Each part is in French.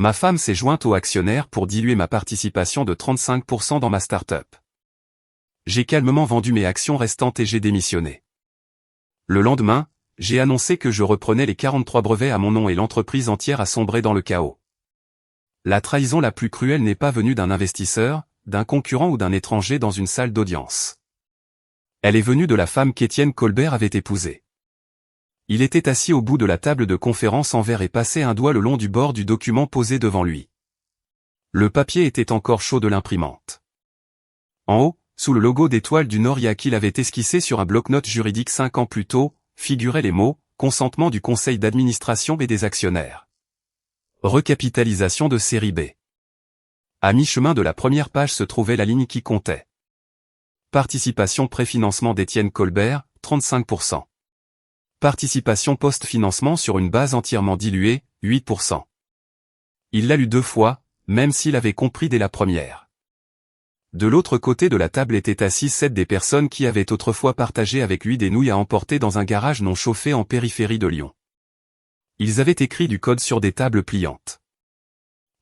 Ma femme s'est jointe aux actionnaires pour diluer ma participation de 35% dans ma start-up. J'ai calmement vendu mes actions restantes et j'ai démissionné. Le lendemain, j'ai annoncé que je reprenais les 43 brevets à mon nom et l'entreprise entière a sombré dans le chaos. La trahison la plus cruelle n'est pas venue d'un investisseur, d'un concurrent ou d'un étranger dans une salle d'audience. Elle est venue de la femme qu'Étienne Colbert avait épousée. Il était assis au bout de la table de conférence en verre et passait un doigt le long du bord du document posé devant lui. Le papier était encore chaud de l'imprimante. En haut, sous le logo d'Étoile du Nord qu'il avait esquissé sur un bloc-notes juridique 5 ans plus tôt, figuraient les mots « Consentement du conseil d'administration et des actionnaires ». Recapitalisation de série B. À mi-chemin de la première page se trouvait la ligne qui comptait. Participation préfinancement d'Étienne Colbert, 35%. Participation post-financement sur une base entièrement diluée, 8%. Il l'a lu 2 fois, même s'il avait compris dès la première. De l'autre côté de la table étaient assises 7 des personnes qui avaient autrefois partagé avec lui des nouilles à emporter dans un garage non chauffé en périphérie de Lyon. Ils avaient écrit du code sur des tables pliantes.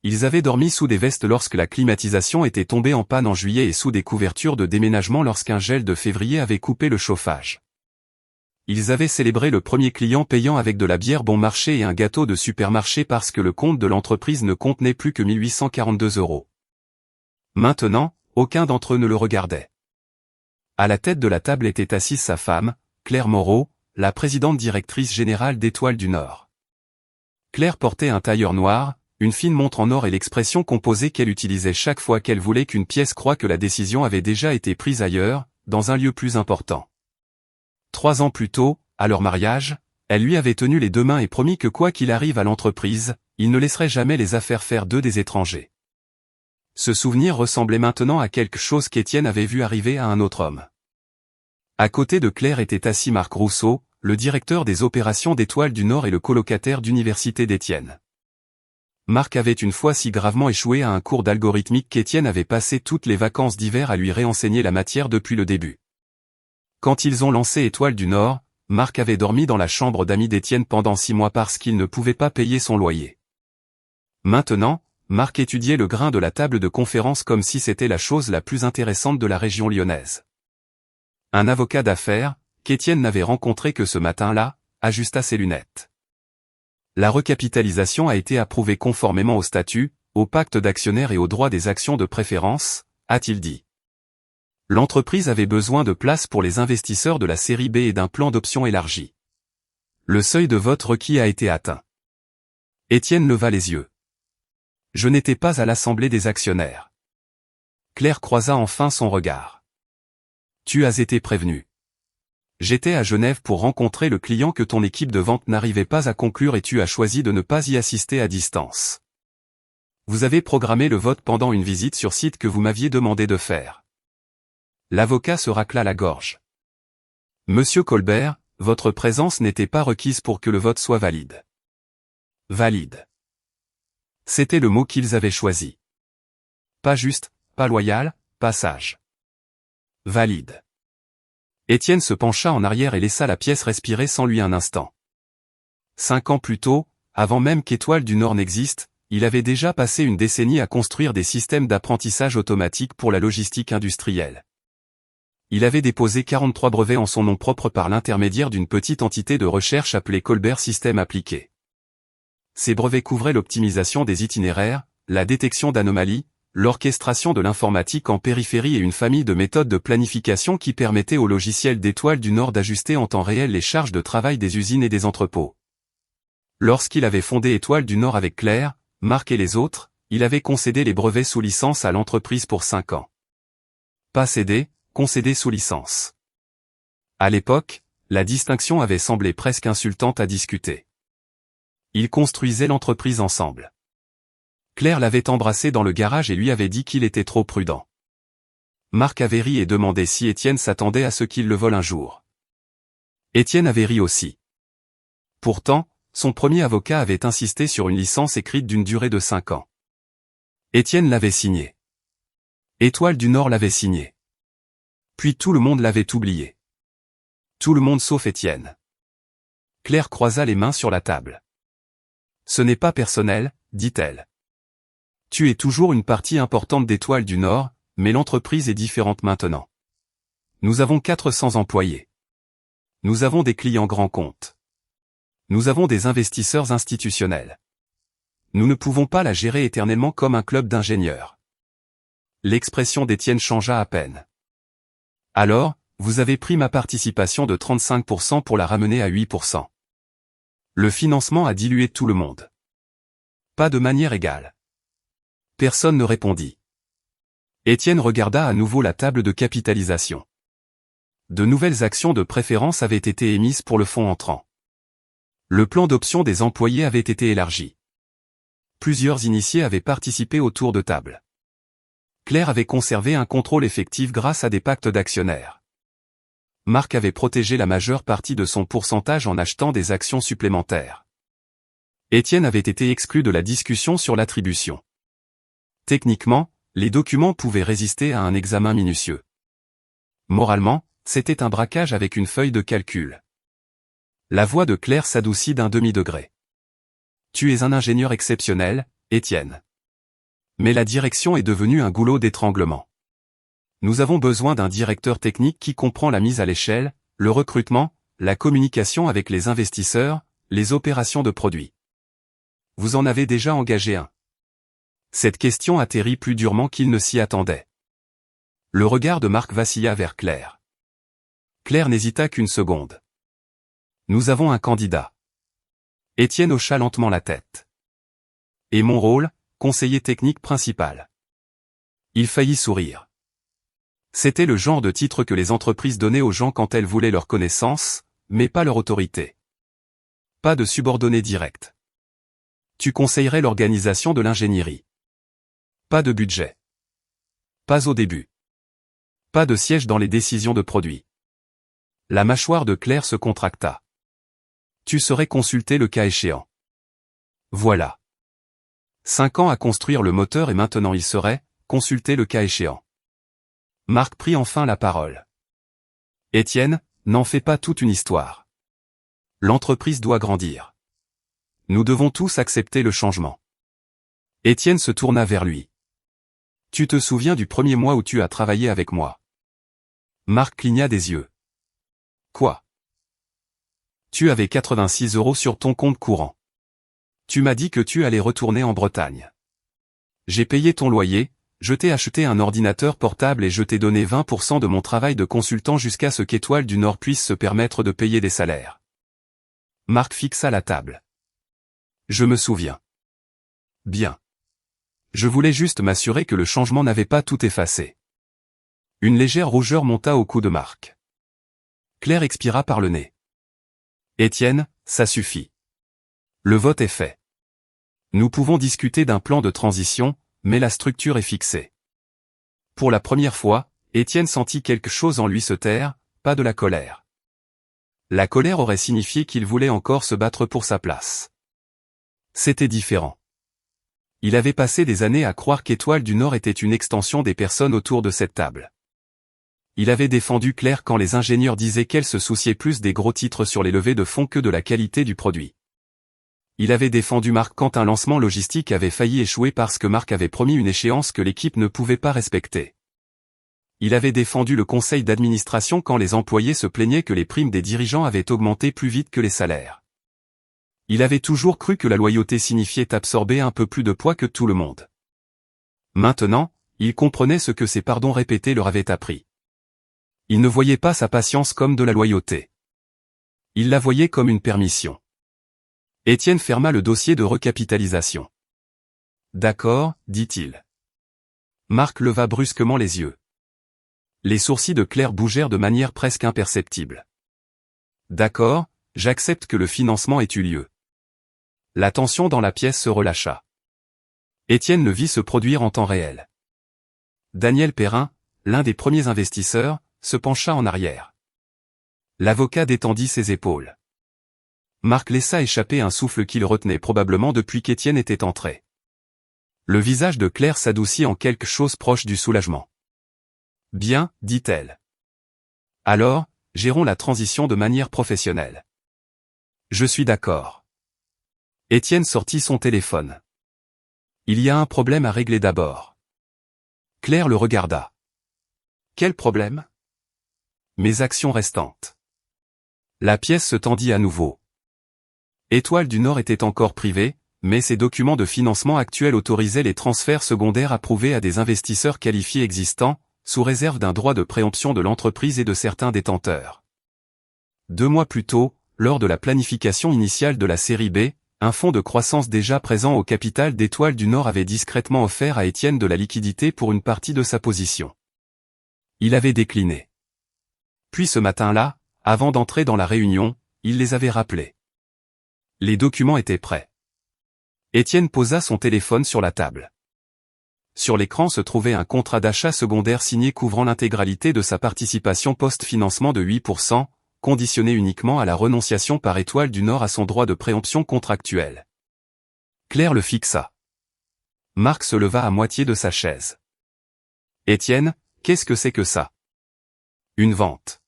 Ils avaient dormi sous des vestes lorsque la climatisation était tombée en panne en juillet et sous des couvertures de déménagement lorsqu'un gel de février avait coupé le chauffage. Ils avaient célébré le premier client payant avec de la bière bon marché et un gâteau de supermarché parce que le compte de l'entreprise ne contenait plus que 1842 €. Maintenant, aucun d'entre eux ne le regardait. À la tête de la table était assise sa femme, Claire Moreau, la présidente directrice générale d'Étoile du Nord. Claire portait un tailleur noir, une fine montre en or et l'expression composée qu'elle utilisait chaque fois qu'elle voulait qu'une pièce croie que la décision avait déjà été prise ailleurs, dans un lieu plus important. 3 ans plus tôt, à leur mariage, elle lui avait tenu les 2 mains et promis que quoi qu'il arrive à l'entreprise, il ne laisserait jamais les affaires faire d'eux des étrangers. Ce souvenir ressemblait maintenant à quelque chose qu'Étienne avait vu arriver à un autre homme. À côté de Claire était assis Marc Rousseau, le directeur des opérations d'Étoile du Nord et le colocataire d'université d'Étienne. Marc avait une fois si gravement échoué à un cours d'algorithmique qu'Étienne avait passé toutes les vacances d'hiver à lui réenseigner la matière depuis le début. Quand ils ont lancé Étoile du Nord, Marc avait dormi dans la chambre d'amis d'Étienne pendant 6 mois parce qu'il ne pouvait pas payer son loyer. Maintenant, Marc étudiait le grain de la table de conférence comme si c'était la chose la plus intéressante de la région lyonnaise. Un avocat d'affaires, qu'Étienne n'avait rencontré que ce matin-là, ajusta ses lunettes. La recapitalisation a été approuvée conformément au statut, au pacte d'actionnaires et aux droits des actions de préférence, a-t-il dit. L'entreprise avait besoin de place pour les investisseurs de la série B et d'un plan d'options élargi. Le seuil de vote requis a été atteint. Étienne leva les yeux. Je n'étais pas à l'assemblée des actionnaires. Claire croisa enfin son regard. Tu as été prévenu. J'étais à Genève pour rencontrer le client que ton équipe de vente n'arrivait pas à conclure et tu as choisi de ne pas y assister à distance. Vous avez programmé le vote pendant une visite sur site que vous m'aviez demandé de faire. L'avocat se racla la gorge. Monsieur Colbert, votre présence n'était pas requise pour que le vote soit valide. Valide. C'était le mot qu'ils avaient choisi. Pas juste, pas loyal, pas sage. Valide. Étienne se pencha en arrière et laissa la pièce respirer sans lui un instant. 5 ans plus tôt, avant même qu'Étoile du Nord n'existe, il avait déjà passé une décennie à construire des systèmes d'apprentissage automatique pour la logistique industrielle. Il avait déposé 43 brevets en son nom propre par l'intermédiaire d'une petite entité de recherche appelée Colbert Systèmes Appliqués. Ces brevets couvraient l'optimisation des itinéraires, la détection d'anomalies, l'orchestration de l'informatique en périphérie et une famille de méthodes de planification qui permettaient au logiciel d'Étoile du Nord d'ajuster en temps réel les charges de travail des usines et des entrepôts. Lorsqu'il avait fondé Étoile du Nord avec Claire, Marc et les autres, il avait concédé les brevets sous licence à l'entreprise pour 5 ans. Pas cédé, concédé sous licence. À l'époque, la distinction avait semblé presque insultante à discuter. Ils construisaient l'entreprise ensemble. Claire l'avait embrassé dans le garage et lui avait dit qu'il était trop prudent. Marc avait ri et demandé si Étienne s'attendait à ce qu'il le vole un jour. Étienne avait ri aussi. Pourtant, son premier avocat avait insisté sur une licence écrite d'une durée de 5 ans. Étienne l'avait signée. Étoile du Nord l'avait signée. Puis tout le monde l'avait oublié. Tout le monde sauf Étienne. Claire croisa les mains sur la table. Ce n'est pas personnel, dit-elle. Tu es toujours une partie importante d'Étoile du Nord, mais l'entreprise est différente maintenant. Nous avons 400 employés. Nous avons des clients grands comptes. Nous avons des investisseurs institutionnels. Nous ne pouvons pas la gérer éternellement comme un club d'ingénieurs. L'expression d'Étienne changea à peine. Alors, vous avez pris ma participation de 35% pour la ramener à 8%. Le financement a dilué tout le monde. Pas de manière égale. Personne ne répondit. Étienne regarda à nouveau la table de capitalisation. De nouvelles actions de préférence avaient été émises pour le fonds entrant. Le plan d'option des employés avait été élargi. Plusieurs initiés avaient participé au tour de table. Claire avait conservé un contrôle effectif grâce à des pactes d'actionnaires. Marc avait protégé la majeure partie de son pourcentage en achetant des actions supplémentaires. Étienne avait été exclu de la discussion sur l'attribution. Techniquement, les documents pouvaient résister à un examen minutieux. Moralement, c'était un braquage avec une feuille de calcul. La voix de Claire s'adoucit d'un demi-degré. Tu es un ingénieur exceptionnel, Étienne. Mais la direction est devenue un goulot d'étranglement. Nous avons besoin d'un directeur technique qui comprend la mise à l'échelle, le recrutement, la communication avec les investisseurs, les opérations de produits. Vous en avez déjà engagé un. Cette question atterrit plus durement qu'il ne s'y attendait. Le regard de Marc vacilla vers Claire. Claire n'hésita qu'une seconde. Nous avons un candidat. Étienne hocha lentement la tête. Et mon rôle, conseiller technique principal. Il faillit sourire. C'était le genre de titre que les entreprises donnaient aux gens quand elles voulaient leur connaissance, mais pas leur autorité. Pas de subordonné direct. Tu conseillerais l'organisation de l'ingénierie. Pas de budget. Pas au début. Pas de siège dans les décisions de produits. La mâchoire de Claire se contracta. Tu serais consulté le cas échéant. Voilà. 5 ans à construire le moteur et maintenant il serait, consulté le cas échéant. Marc prit enfin la parole. Étienne, n'en fais pas toute une histoire. L'entreprise doit grandir. Nous devons tous accepter le changement. Étienne se tourna vers lui. Tu te souviens du premier mois où tu as travaillé avec moi? Marc cligna des yeux. Quoi? Tu avais 86 € sur ton compte courant. Tu m'as dit que tu allais retourner en Bretagne. J'ai payé ton loyer, je t'ai acheté un ordinateur portable et je t'ai donné 20% de mon travail de consultant jusqu'à ce qu'Étoile du Nord puisse se permettre de payer des salaires. Marc fixa la table. Je me souviens. Bien. Je voulais juste m'assurer que le changement n'avait pas tout effacé. Une légère rougeur monta au cou de Marc. Claire expira par le nez. Étienne, ça suffit. Le vote est fait. Nous pouvons discuter d'un plan de transition, mais la structure est fixée. Pour la première fois, Étienne sentit quelque chose en lui se taire, pas de la colère. La colère aurait signifié qu'il voulait encore se battre pour sa place. C'était différent. Il avait passé des années à croire qu'Étoile du Nord était une extension des personnes autour de cette table. Il avait défendu Claire quand les ingénieurs disaient qu'elle se souciait plus des gros titres sur les levées de fonds que de la qualité du produit. Il avait défendu Marc quand un lancement logistique avait failli échouer parce que Marc avait promis une échéance que l'équipe ne pouvait pas respecter. Il avait défendu le conseil d'administration quand les employés se plaignaient que les primes des dirigeants avaient augmenté plus vite que les salaires. Il avait toujours cru que la loyauté signifiait absorber un peu plus de poids que tout le monde. Maintenant, il comprenait ce que ces pardons répétés leur avaient appris. Il ne voyait pas sa patience comme de la loyauté. Il la voyait comme une permission. Étienne ferma le dossier de recapitalisation. D'accord, dit-il. Marc leva brusquement les yeux. Les sourcils de Claire bougèrent de manière presque imperceptible. D'accord, j'accepte que le financement ait eu lieu. La tension dans la pièce se relâcha. Étienne le vit se produire en temps réel. Daniel Perrin, l'un des premiers investisseurs, se pencha en arrière. L'avocat détendit ses épaules. Marc laissa échapper un souffle qu'il retenait probablement depuis qu'Étienne était entré. Le visage de Claire s'adoucit en quelque chose proche du soulagement. Bien, dit-elle. Alors, gérons la transition de manière professionnelle. Je suis d'accord. Étienne sortit son téléphone. Il y a un problème à régler d'abord. Claire le regarda. Quel problème? Mes actions restantes. La pièce se tendit à nouveau. Étoile du Nord était encore privée, mais ses documents de financement actuels autorisaient les transferts secondaires approuvés à des investisseurs qualifiés existants, sous réserve d'un droit de préemption de l'entreprise et de certains détenteurs. 2 mois plus tôt, lors de la planification initiale de la série B, un fonds de croissance déjà présent au capital d'Étoile du Nord avait discrètement offert à Étienne de la liquidité pour une partie de sa position. Il avait décliné. Puis ce matin-là, avant d'entrer dans la réunion, il les avait rappelés. Les documents étaient prêts. Étienne posa son téléphone sur la table. Sur l'écran se trouvait un contrat d'achat secondaire signé couvrant l'intégralité de sa participation post-financement de 8%, conditionné uniquement à la renonciation par Étoile du Nord à son droit de préemption contractuel. Claire le fixa. Marc se leva à moitié de sa chaise. Étienne, qu'est-ce que c'est que ça? Une vente.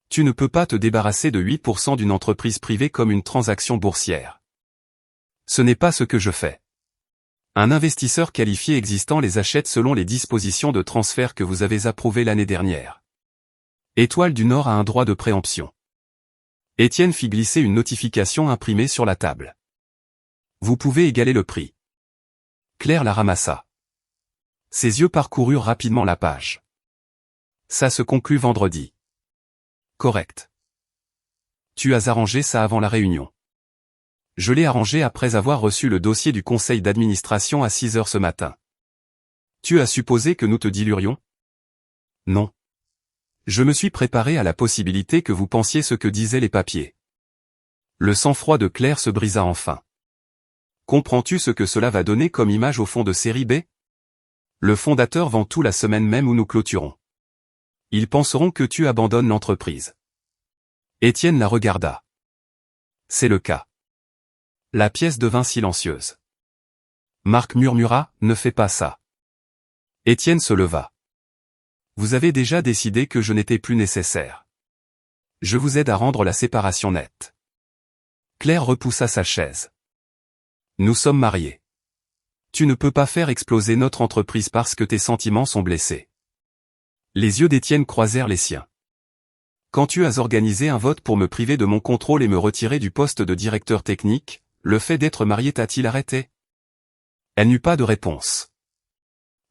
Tu ne peux pas te débarrasser de 8% d'une entreprise privée comme une transaction boursière. Ce n'est pas ce que je fais. Un investisseur qualifié existant les achète selon les dispositions de transfert que vous avez approuvées l'année dernière. Étoile du Nord a un droit de préemption. Étienne fit glisser une notification imprimée sur la table. Vous pouvez égaler le prix. Claire la ramassa. Ses yeux parcoururent rapidement la page. Ça se conclut vendredi. Correct. Tu as arrangé ça avant la réunion. Je l'ai arrangé après avoir reçu le dossier du conseil d'administration à 6 heures ce matin. Tu as supposé que nous te dilurions? Non. Je me suis préparé à la possibilité que vous pensiez ce que disaient les papiers. Le sang-froid de Claire se brisa enfin. Comprends-tu ce que cela va donner comme image au fond de série B? Le fondateur vend tout la semaine même où nous clôturons. Ils penseront que tu abandonnes l'entreprise. Étienne la regarda. C'est le cas. La pièce devint silencieuse. Marc murmura, ne fais pas ça. Étienne se leva. Vous avez déjà décidé que je n'étais plus nécessaire. Je vous aide à rendre la séparation nette. Claire repoussa sa chaise. Nous sommes mariés. Tu ne peux pas faire exploser notre entreprise parce que tes sentiments sont blessés. Les yeux d'Étienne croisèrent les siens. Quand tu as organisé un vote pour me priver de mon contrôle et me retirer du poste de directeur technique, le fait d'être marié t'a-t-il arrêté? Elle n'eut pas de réponse.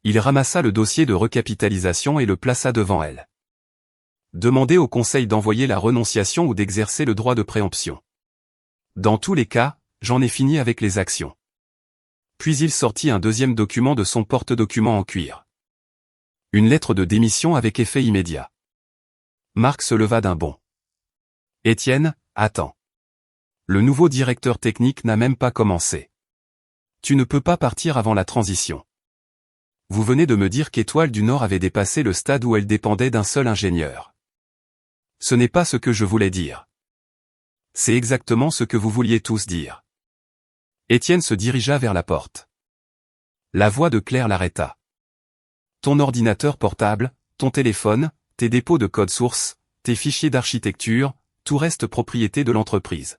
Il ramassa le dossier de recapitalisation et le plaça devant elle. Demandez au conseil d'envoyer la renonciation ou d'exercer le droit de préemption. Dans tous les cas, j'en ai fini avec les actions. Puis il sortit un deuxième document de son porte-document en cuir. Une lettre de démission avec effet immédiat. Marc se leva d'un bond. Étienne, attends. Le nouveau directeur technique n'a même pas commencé. Tu ne peux pas partir avant la transition. Vous venez de me dire qu'Étoile du Nord avait dépassé le stade où elle dépendait d'un seul ingénieur. Ce n'est pas ce que je voulais dire. C'est exactement ce que vous vouliez tous dire. Étienne se dirigea vers la porte. La voix de Claire l'arrêta. Ton ordinateur portable, ton téléphone, tes dépôts de code source, tes fichiers d'architecture, tout reste propriété de l'entreprise.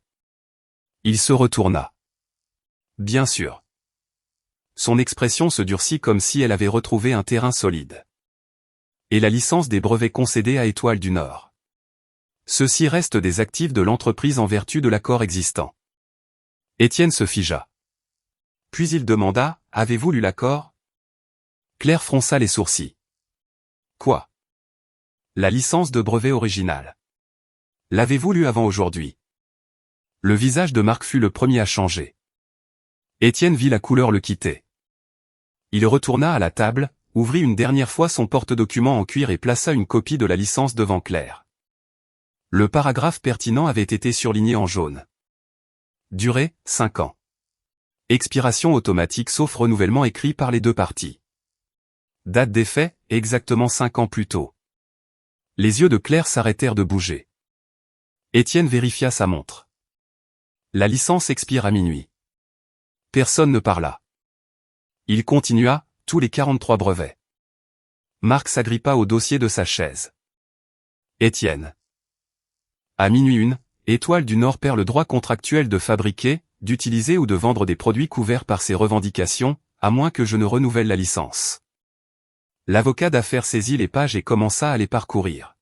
Il se retourna. Bien sûr. Son expression se durcit comme si elle avait retrouvé un terrain solide. Et la licence des brevets concédés à Étoile du Nord. Ceux-ci restent des actifs de l'entreprise en vertu de l'accord existant. Étienne se figea. Puis il demanda, avez-vous lu l'accord? Claire fronça les sourcils. Quoi? La licence de brevet originale. L'avez-vous lu avant aujourd'hui? Le visage de Marc fut le premier à changer. Étienne vit la couleur le quitter. Il retourna à la table, ouvrit une dernière fois son porte-document en cuir et plaça une copie de la licence devant Claire. Le paragraphe pertinent avait été surligné en jaune. Durée, 5 ans. Expiration automatique sauf renouvellement écrit par les deux parties. Date d'effet, exactement 5 ans plus tôt. Les yeux de Claire s'arrêtèrent de bouger. Étienne vérifia sa montre. La licence expire à minuit. Personne ne parla. Il continua, tous les 43 brevets. Marc s'agrippa au dossier de sa chaise. Étienne. À minuit 1, Étoile du Nord perd le droit contractuel de fabriquer, d'utiliser ou de vendre des produits couverts par ses revendications, à moins que je ne renouvelle la licence. L'avocat d'affaires saisit les pages et commença à les parcourir.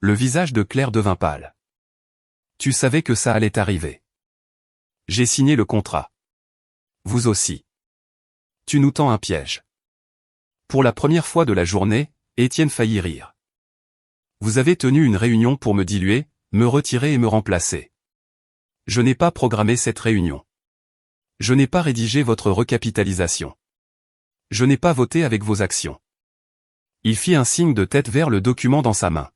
Le visage de Claire devint pâle. Tu savais que ça allait arriver. J'ai signé le contrat. Vous aussi. Tu nous tends un piège. Pour la première fois de la journée, Étienne faillit rire. Vous avez tenu une réunion pour me diluer, me retirer et me remplacer. Je n'ai pas programmé cette réunion. Je n'ai pas rédigé votre recapitalisation. Je n'ai pas voté avec vos actions. Il fit un signe de tête vers le document dans sa main.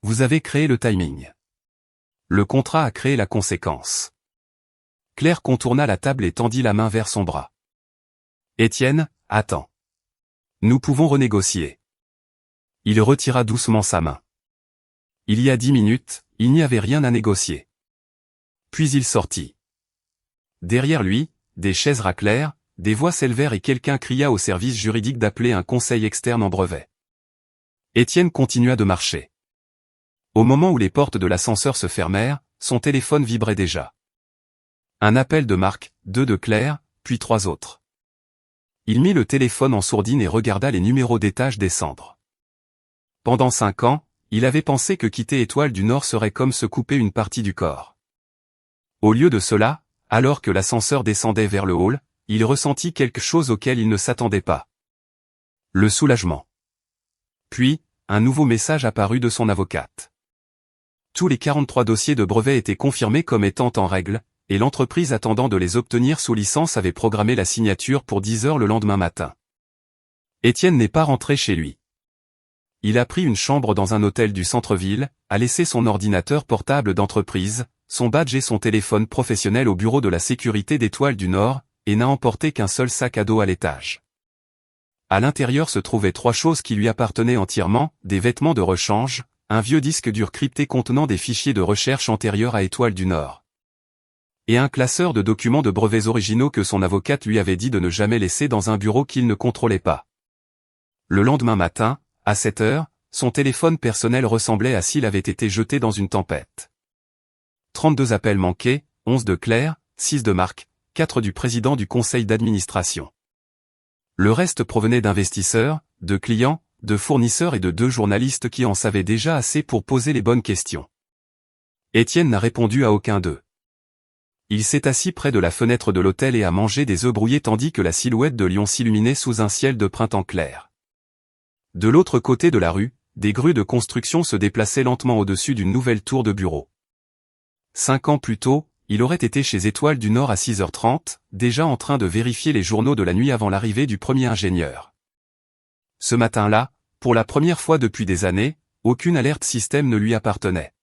Vous avez créé le timing. Le contrat a créé la conséquence. Claire contourna la table et tendit la main vers son bras. Étienne, attends. Nous pouvons renégocier. Il retira doucement sa main. Il y a 10 minutes, il n'y avait rien à négocier. Puis il sortit. Derrière lui, des chaises raclèrent, des voix s'élevèrent et quelqu'un cria au service juridique d'appeler un conseil externe en brevet. Étienne continua de marcher. Au moment où les portes de l'ascenseur se fermèrent, son téléphone vibrait déjà. Un appel de Marc, 2 de Claire, puis 3 autres. Il mit le téléphone en sourdine et regarda les numéros d'étage descendre. Pendant 5 ans, il avait pensé que quitter Étoile du Nord serait comme se couper une partie du corps. Au lieu de cela, alors que l'ascenseur descendait vers le hall, il ressentit quelque chose auquel il ne s'attendait pas. Le soulagement. Puis, un nouveau message apparut de son avocate. Tous les 43 dossiers de brevets étaient confirmés comme étant en règle, et l'entreprise attendant de les obtenir sous licence avait programmé la signature pour 10 heures le lendemain matin. Étienne n'est pas rentré chez lui. Il a pris une chambre dans un hôtel du centre-ville, a laissé son ordinateur portable d'entreprise, son badge et son téléphone professionnel au bureau de la sécurité d'Étoile du Nord, et n'a emporté qu'un seul sac à dos à l'étage. À l'intérieur se trouvaient 3 choses qui lui appartenaient entièrement, des vêtements de rechange, un vieux disque dur crypté contenant des fichiers de recherche antérieurs à Étoile du Nord. Et un classeur de documents de brevets originaux que son avocate lui avait dit de ne jamais laisser dans un bureau qu'il ne contrôlait pas. Le lendemain matin, à 7 heures, son téléphone personnel ressemblait à s'il avait été jeté dans une tempête. 32 appels manqués, 11 de Claire, 6 de Marc, 4 du président du conseil d'administration. Le reste provenait d'investisseurs, de clients, de fournisseurs et de 2 journalistes qui en savaient déjà assez pour poser les bonnes questions. Étienne n'a répondu à aucun d'eux. Il s'est assis près de la fenêtre de l'hôtel et a mangé des œufs brouillés tandis que la silhouette de Lyon s'illuminait sous un ciel de printemps clair. De l'autre côté de la rue, des grues de construction se déplaçaient lentement au-dessus d'une nouvelle tour de bureau. 5 ans plus tôt, il aurait été chez Étoile du Nord à 6h30, déjà en train de vérifier les journaux de la nuit avant l'arrivée du premier ingénieur. Ce matin-là, pour la première fois depuis des années, aucune alerte système ne lui appartenait.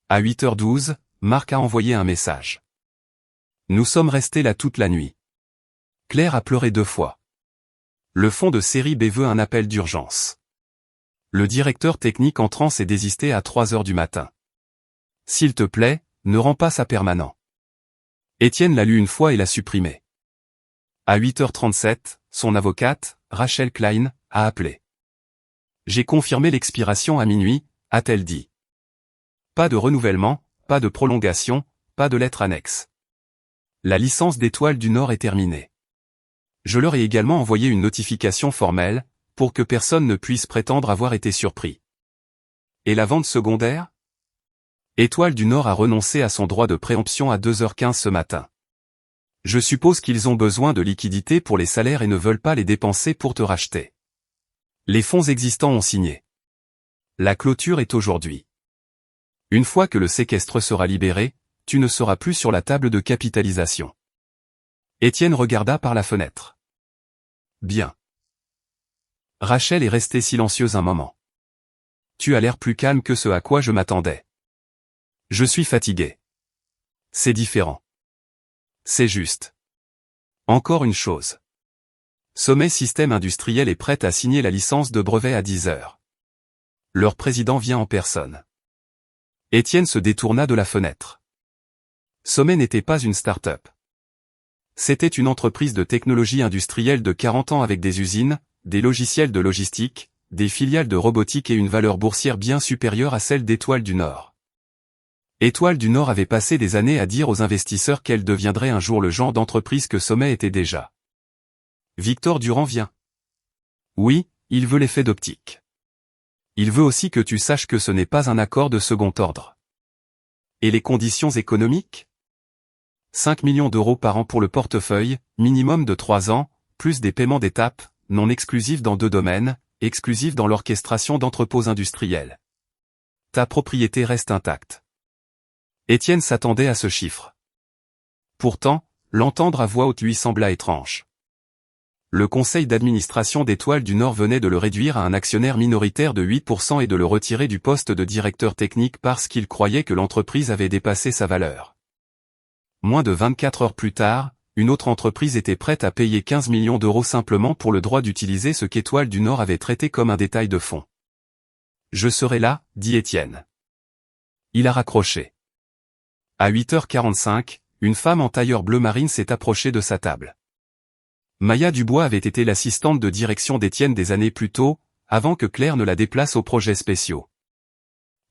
À 8h12, Marc a envoyé un message. Nous sommes restés là toute la nuit. Claire a pleuré 2 fois. Le fond de série B veut un appel d'urgence. Le directeur technique en transe est désisté à 3h du matin. S'il te plaît, ne rends pas ça permanent. Étienne l'a lu une fois et l'a supprimé. À 8h37, son avocate, Rachel Klein, a appelé. J'ai confirmé l'expiration à minuit, a-t-elle dit. Pas de renouvellement, pas de prolongation, pas de lettre annexe. La licence d'Étoile du Nord est terminée. Je leur ai également envoyé une notification formelle, pour que personne ne puisse prétendre avoir été surpris. Et la vente secondaire ? Étoile du Nord a renoncé à son droit de préemption à 2h15 ce matin. Je suppose qu'ils ont besoin de liquidités pour les salaires et ne veulent pas les dépenser pour te racheter. Les fonds existants ont signé. La clôture est aujourd'hui. Une fois que le séquestre sera libéré, tu ne seras plus sur la table de capitalisation. Étienne regarda par la fenêtre. Bien. Rachel est restée silencieuse un moment. Tu as l'air plus calme que ce à quoi je m'attendais. Je suis fatigué. C'est différent. C'est juste. Encore une chose. Sommet Système Industriel est prêt à signer la licence de brevet à 10h. Leur président vient en personne. Étienne se détourna de la fenêtre. Sommet n'était pas une start-up. C'était une entreprise de technologie industrielle de 40 ans avec des usines, des logiciels de logistique, des filiales de robotique et une valeur boursière bien supérieure à celle d'Étoile du Nord. Étoile du Nord avait passé des années à dire aux investisseurs qu'elle deviendrait un jour le genre d'entreprise que Sommet était déjà. Victor Durand vient. Oui, il veut l'effet d'optique. Il veut aussi que tu saches que ce n'est pas un accord de second ordre. Et les conditions économiques? 5 millions d'euros par an pour le portefeuille, minimum de 3 ans, plus des paiements d'étape, non exclusifs dans 2 domaines, exclusifs dans l'orchestration d'entrepôts industriels. Ta propriété reste intacte. Étienne s'attendait à ce chiffre. Pourtant, l'entendre à voix haute lui sembla étrange. Le conseil d'administration d'Étoile du Nord venait de le réduire à un actionnaire minoritaire de 8% et de le retirer du poste de directeur technique parce qu'il croyait que l'entreprise avait dépassé sa valeur. Moins de 24 heures plus tard, une autre entreprise était prête à payer 15 millions d'euros simplement pour le droit d'utiliser ce qu'Étoile du Nord avait traité comme un détail de fond. Je serai là, dit Étienne. Il a raccroché. À 8h45, une femme en tailleur bleu marine s'est approchée de sa table. Maya Dubois avait été l'assistante de direction d'Étienne des années plus tôt, avant que Claire ne la déplace aux projets spéciaux.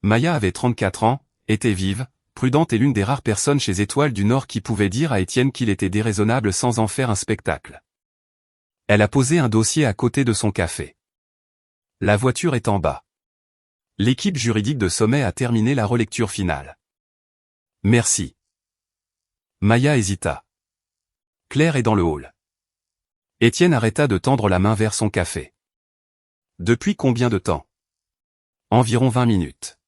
Maya avait 34 ans, était vive, prudente et l'une des rares personnes chez Étoile du Nord qui pouvait dire à Étienne qu'il était déraisonnable sans en faire un spectacle. Elle a posé un dossier à côté de son café. La voiture est en bas. L'équipe juridique de Sommet a terminé la relecture finale. Merci. Maya hésita. Claire est dans le hall. Étienne arrêta de tendre la main vers son café. Depuis combien de temps? Environ 20 minutes.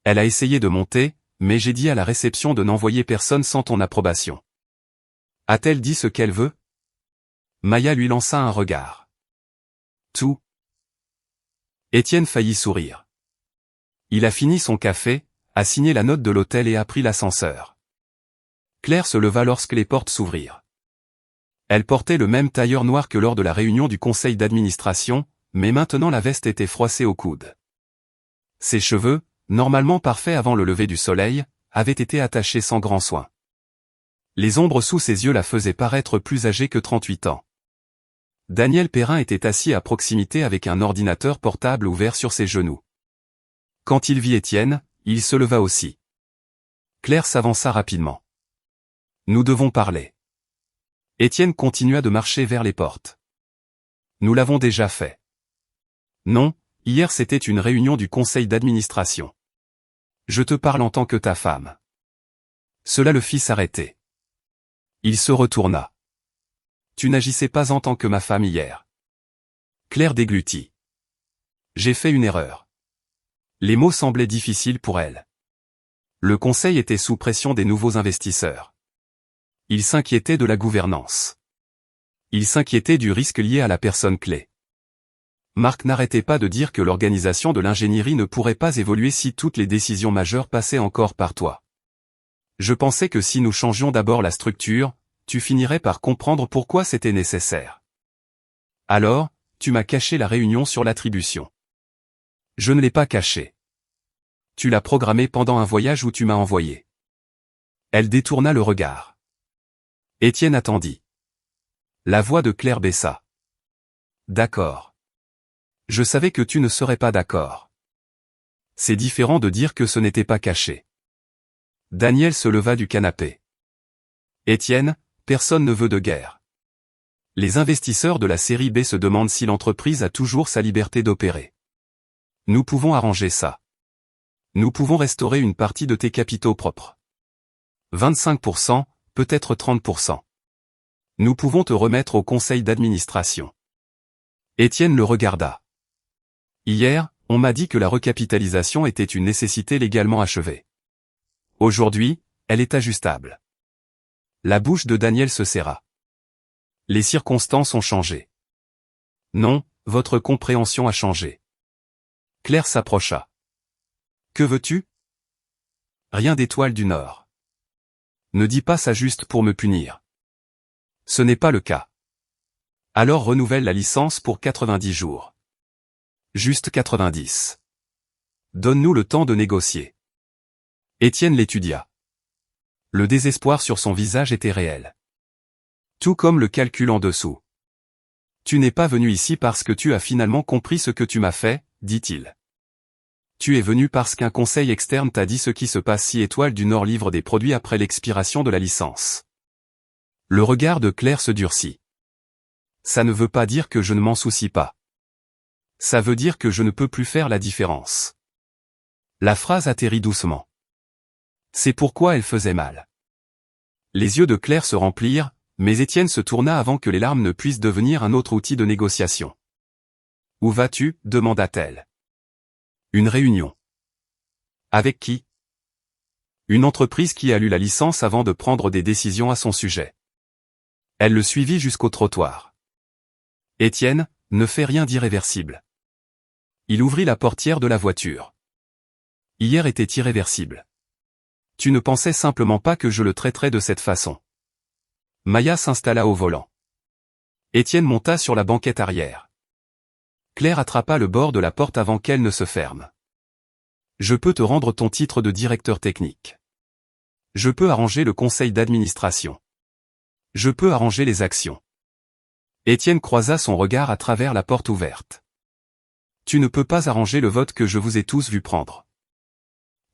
Elle a essayé de monter, mais j'ai dit à la réception de n'envoyer personne sans ton approbation. A-t-elle dit ce qu'elle veut? Maya lui lança un regard. Tout. Étienne faillit sourire. Il a fini son café, a signé la note de l'hôtel et a pris l'ascenseur. Claire se leva lorsque les portes s'ouvrirent. Elle portait le même tailleur noir que lors de la réunion du conseil d'administration, mais maintenant la veste était froissée au coude. Ses cheveux, normalement parfaits avant le lever du soleil, avaient été attachés sans grand soin. Les ombres sous ses yeux la faisaient paraître plus âgée que 38 ans. Daniel Perrin était assis à proximité avec un ordinateur portable ouvert sur ses genoux. Quand il vit Étienne, il se leva aussi. Claire s'avança rapidement. Nous devons parler. Étienne continua de marcher vers les portes. Nous l'avons déjà fait. Non, hier c'était une réunion du conseil d'administration. Je te parle en tant que ta femme. Cela le fit s'arrêter. Il se retourna. Tu n'agissais pas en tant que ma femme hier. Claire déglutit. J'ai fait une erreur. Les mots semblaient difficiles pour elle. Le conseil était sous pression des nouveaux investisseurs. Il s'inquiétait de la gouvernance. Il s'inquiétait du risque lié à la personne clé. Marc n'arrêtait pas de dire que l'organisation de l'ingénierie ne pourrait pas évoluer si toutes les décisions majeures passaient encore par toi. Je pensais que si nous changions d'abord la structure, tu finirais par comprendre pourquoi c'était nécessaire. Alors, tu m'as caché la réunion sur l'attribution. Je ne l'ai pas cachée. Tu l'as programmée pendant un voyage où tu m'as envoyé. Elle détourna le regard. Étienne attendit. La voix de Claire baissa. D'accord. Je savais que tu ne serais pas d'accord. C'est différent de dire que ce n'était pas caché. Daniel se leva du canapé. Étienne, personne ne veut de guerre. Les investisseurs de la série B se demandent si l'entreprise a toujours sa liberté d'opérer. Nous pouvons arranger ça. Nous pouvons restaurer une partie de tes capitaux propres. 25%, peut-être 30%. Nous pouvons te remettre au conseil d'administration. Étienne le regarda. Hier, on m'a dit que la recapitalisation était une nécessité légalement achevée. Aujourd'hui, elle est ajustable. La bouche de Daniel se serra. Les circonstances ont changé. Non, votre compréhension a changé. Claire s'approcha. Que veux-tu? Rien d'Étoile du Nord. Ne dis pas ça juste pour me punir. Ce n'est pas le cas. Alors renouvelle la licence pour 90 jours. Juste 90. Donne-nous le temps de négocier. Étienne l'étudia. Le désespoir sur son visage était réel. Tout comme le calcul en dessous. Tu n'es pas venu ici parce que tu as finalement compris ce que tu m'as fait, dit-il. Tu es venu parce qu'un conseil externe t'a dit ce qui se passe si Étoile du Nord livre des produits après l'expiration de la licence. Le regard de Claire se durcit. Ça ne veut pas dire que je ne m'en soucie pas. Ça veut dire que je ne peux plus faire la différence. La phrase atterrit doucement. C'est pourquoi elle faisait mal. Les yeux de Claire se remplirent, mais Étienne se tourna avant que les larmes ne puissent devenir un autre outil de négociation. « Où vas-tu » demanda-t-elle. « Une réunion. »« Avec qui ?» ?»« Une entreprise qui a lu la licence avant de prendre des décisions à son sujet. » Elle le suivit jusqu'au trottoir. « Étienne, ne fais rien d'irréversible. » Il ouvrit la portière de la voiture. « Hier était irréversible. Tu ne pensais simplement pas que je le traiterais de cette façon. » Maya s'installa au volant. Étienne monta sur la banquette arrière. Claire attrapa le bord de la porte avant qu'elle ne se ferme. « Je peux te rendre ton titre de directeur technique. Je peux arranger le conseil d'administration. Je peux arranger les actions. » Étienne croisa son regard à travers la porte ouverte. « Tu ne peux pas arranger le vote que je vous ai tous vu prendre. »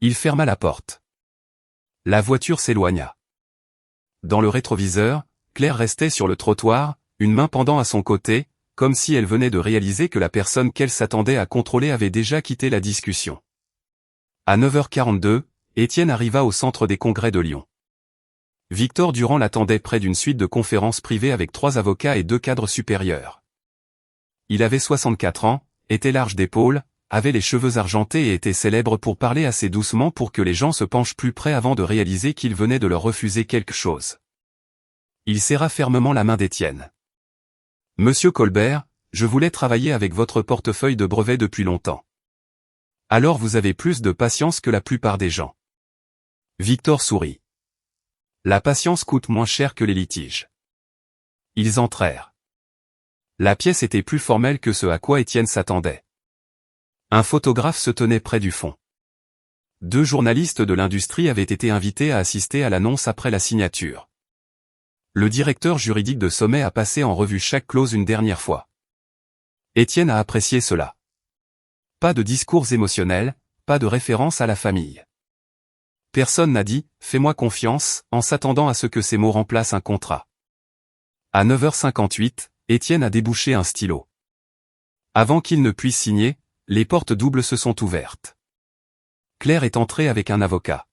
Il ferma la porte. La voiture s'éloigna. Dans le rétroviseur, Claire restait sur le trottoir, une main pendant à son côté, comme si elle venait de réaliser que la personne qu'elle s'attendait à contrôler avait déjà quitté la discussion. À 9h42, Étienne arriva au centre des congrès de Lyon. Victor Durand l'attendait près d'une suite de conférences privées avec 3 avocats et 2 cadres supérieurs. Il avait 64 ans, était large d'épaules, avait les cheveux argentés et était célèbre pour parler assez doucement pour que les gens se penchent plus près avant de réaliser qu'il venait de leur refuser quelque chose. Il serra fermement la main d'Étienne. « Monsieur Colbert, je voulais travailler avec votre portefeuille de brevets depuis longtemps. Alors vous avez plus de patience que la plupart des gens. » Victor sourit. La patience coûte moins cher que les litiges. Ils entrèrent. La pièce était plus formelle que ce à quoi Étienne s'attendait. Un photographe se tenait près du fond. 2 journalistes de l'industrie avaient été invités à assister à l'annonce après la signature. Le directeur juridique de Sommet a passé en revue chaque clause une dernière fois. Étienne a apprécié cela. Pas de discours émotionnels, pas de référence à la famille. Personne n'a dit « fais-moi confiance » en s'attendant à ce que ces mots remplacent un contrat. À 9h58, Étienne a débouché un stylo. Avant qu'il ne puisse signer, les portes doubles se sont ouvertes. Claire est entrée avec un avocat.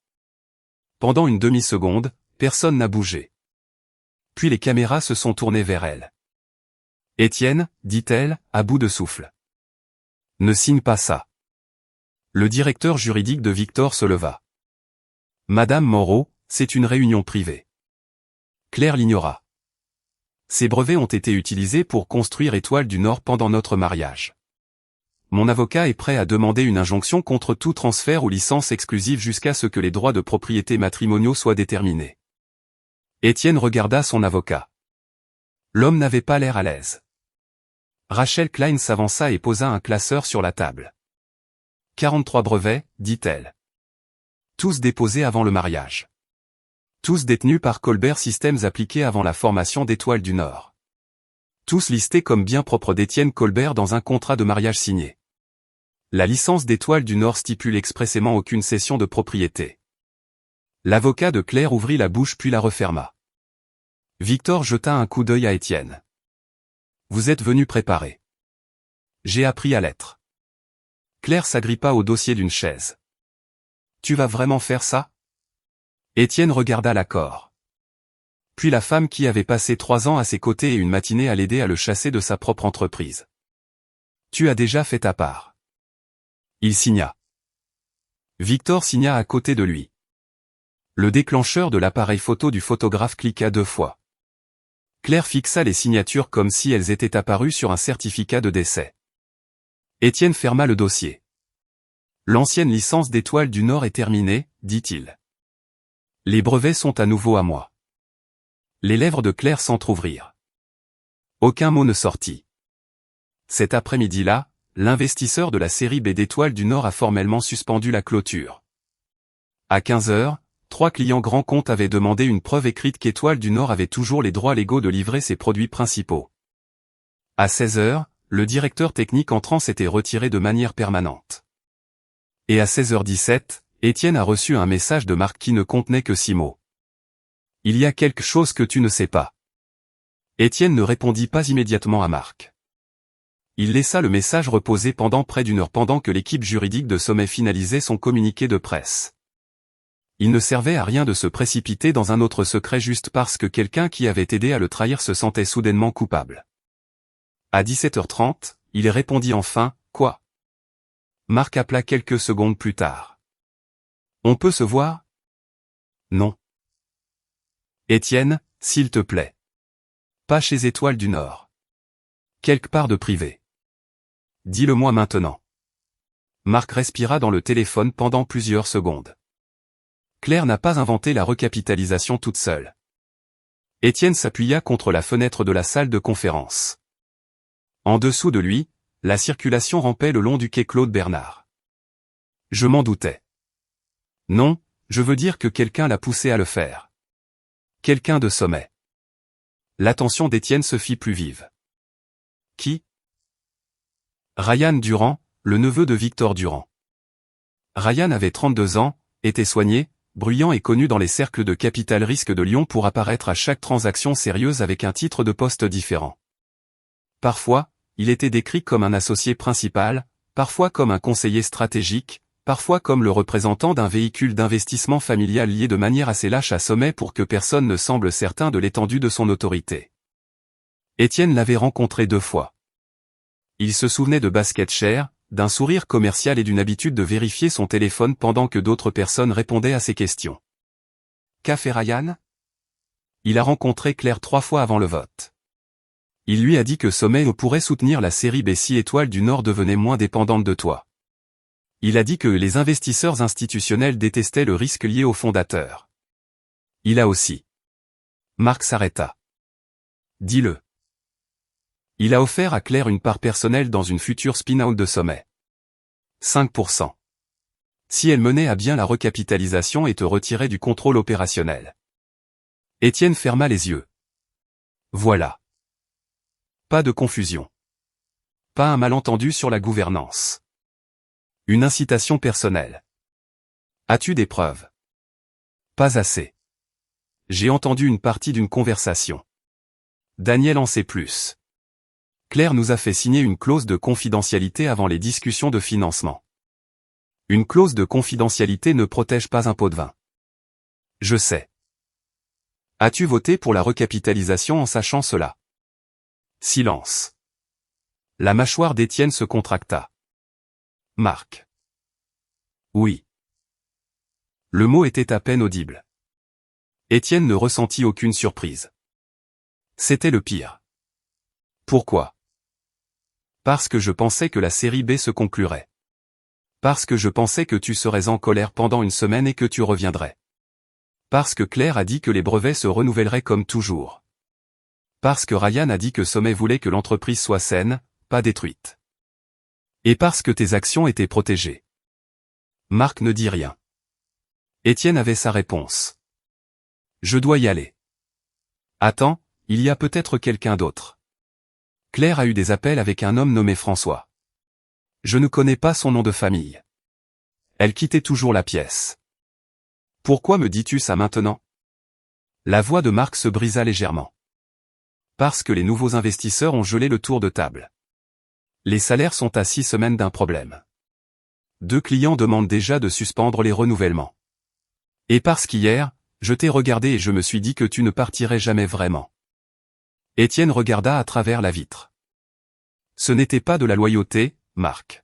Pendant une demi-seconde, personne n'a bougé. Puis les caméras se sont tournées vers elle. « Étienne, dit-elle, à bout de souffle. Ne signe pas ça. » Le directeur juridique de Victor se leva. « Madame Moreau, c'est une réunion privée. » Claire l'ignora. « Ces brevets ont été utilisés pour construire Étoile du Nord pendant notre mariage. Mon avocat est prêt à demander une injonction contre tout transfert ou licence exclusive jusqu'à ce que les droits de propriété matrimoniaux soient déterminés. » Étienne regarda son avocat. L'homme n'avait pas l'air à l'aise. Rachel Klein s'avança et posa un classeur sur la table. 43 brevets, dit-elle. Tous déposés avant le mariage. Tous détenus par Colbert Systems appliqués avant la formation d'Étoile du Nord. Tous listés comme biens propres d'Étienne Colbert dans un contrat de mariage signé. La licence d'Étoile du Nord stipule expressément aucune cession de propriété. L'avocat de Claire ouvrit la bouche puis la referma. Victor jeta un coup d'œil à Étienne. « Vous êtes venu préparer. » « J'ai appris à l'être. » Claire s'agrippa au dossier d'une chaise. « Tu vas vraiment faire ça ?» Étienne regarda l'accord. Puis la femme qui avait passé 3 ans à ses côtés et une matinée à l'aider à le chasser de sa propre entreprise. « Tu as déjà fait ta part. » Il signa. Victor signa à côté de lui. Le déclencheur de l'appareil photo du photographe cliqua 2 fois. Claire fixa les signatures comme si elles étaient apparues sur un certificat de décès. Étienne ferma le dossier. « L'ancienne licence d'Étoile du Nord est terminée, dit-il. Les brevets sont à nouveau à moi. » Les lèvres de Claire s'entr'ouvrirent. Aucun mot ne sortit. Cet après-midi-là, l'investisseur de la série B d'Étoile du Nord a formellement suspendu la clôture. À 15h, 3 clients grands comptes avaient demandé une preuve écrite qu'Étoile du Nord avait toujours les droits légaux de livrer ses produits principaux. À 16h, le directeur technique entrant s'était retiré de manière permanente. Et à 16h17, Étienne a reçu un message de Marc qui ne contenait que 6 mots. « Il y a quelque chose que tu ne sais pas. » Étienne ne répondit pas immédiatement à Marc. Il laissa le message reposer pendant près d'1 heure pendant que l'équipe juridique de Sommet finalisait son communiqué de presse. Il ne servait à rien de se précipiter dans un autre secret juste parce que quelqu'un qui avait aidé à le trahir se sentait soudainement coupable. À 17h30, il répondit enfin, « Quoi ?» Marc appela quelques secondes plus tard. « On peut se voir ?»« Non. »« Étienne, s'il te plaît. Pas chez Étoile du Nord. Quelque part de privé. Dis-le-moi maintenant. » Marc respira dans le téléphone pendant plusieurs secondes. Claire n'a pas inventé la recapitalisation toute seule. Étienne s'appuya contre la fenêtre de la salle de conférence. En dessous de lui, la circulation rampait le long du quai Claude Bernard. Je m'en doutais. Non, je veux dire que quelqu'un l'a poussé à le faire. Quelqu'un de Sommet. L'attention d'Étienne se fit plus vive. Qui ? Ryan Durand, le neveu de Victor Durand. Ryan avait 32 ans, était soigné, bruyant et connu dans les cercles de capital risque de Lyon pour apparaître à chaque transaction sérieuse avec un titre de poste différent. Parfois, il était décrit comme un associé principal, parfois comme un conseiller stratégique, parfois comme le représentant d'un véhicule d'investissement familial lié de manière assez lâche à Sommet pour que personne ne semble certain de l'étendue de son autorité. Étienne l'avait rencontré 2 fois. Il se souvenait de baskets chères, d'un sourire commercial et d'une habitude de vérifier son téléphone pendant que d'autres personnes répondaient à ses questions. Qu'a fait Ryan ? Il a rencontré Claire 3 fois avant le vote. Il lui a dit que Sommet pourrait soutenir la série B si Étoile du Nord devenait moins dépendante de toi. Il a dit que les investisseurs institutionnels détestaient le risque lié au fondateur. Il a aussi. Marc s'arrêta. Dis-le. Il a offert à Claire une part personnelle dans une future spin-out de Sommet. 5%. Si elle menait à bien la recapitalisation et te retirait du contrôle opérationnel. Étienne ferma les yeux. Voilà. Pas de confusion. Pas un malentendu sur la gouvernance. Une incitation personnelle. As-tu des preuves ? Pas assez. J'ai entendu une partie d'une conversation. Daniel en sait plus. Claire nous a fait signer une clause de confidentialité avant les discussions de financement. Une clause de confidentialité ne protège pas un pot de vin. Je sais. As-tu voté pour la recapitalisation en sachant cela ? Silence. La mâchoire d'Étienne se contracta. Marc. Oui. Le mot était à peine audible. Étienne ne ressentit aucune surprise. C'était le pire. Pourquoi ? Parce que je pensais que la série B se conclurait. Parce que je pensais que tu serais en colère pendant 1 semaine et que tu reviendrais. Parce que Claire a dit que les brevets se renouvelleraient comme toujours. Parce que Ryan a dit que Sommet voulait que l'entreprise soit saine, pas détruite. Et parce que tes actions étaient protégées. Marc ne dit rien. Étienne avait sa réponse. Je dois y aller. Attends, il y a peut-être quelqu'un d'autre. Claire a eu des appels avec un homme nommé François. Je ne connais pas son nom de famille. Elle quittait toujours la pièce. Pourquoi me dis-tu ça maintenant ? La voix de Marc se brisa légèrement. Parce que les nouveaux investisseurs ont gelé le tour de table. Les salaires sont à 6 semaines d'un problème. 2 clients demandent déjà de suspendre les renouvellements. Et parce qu'hier, je t'ai regardé et je me suis dit que tu ne partirais jamais vraiment. Étienne regarda à travers la vitre. Ce n'était pas de la loyauté, Marc.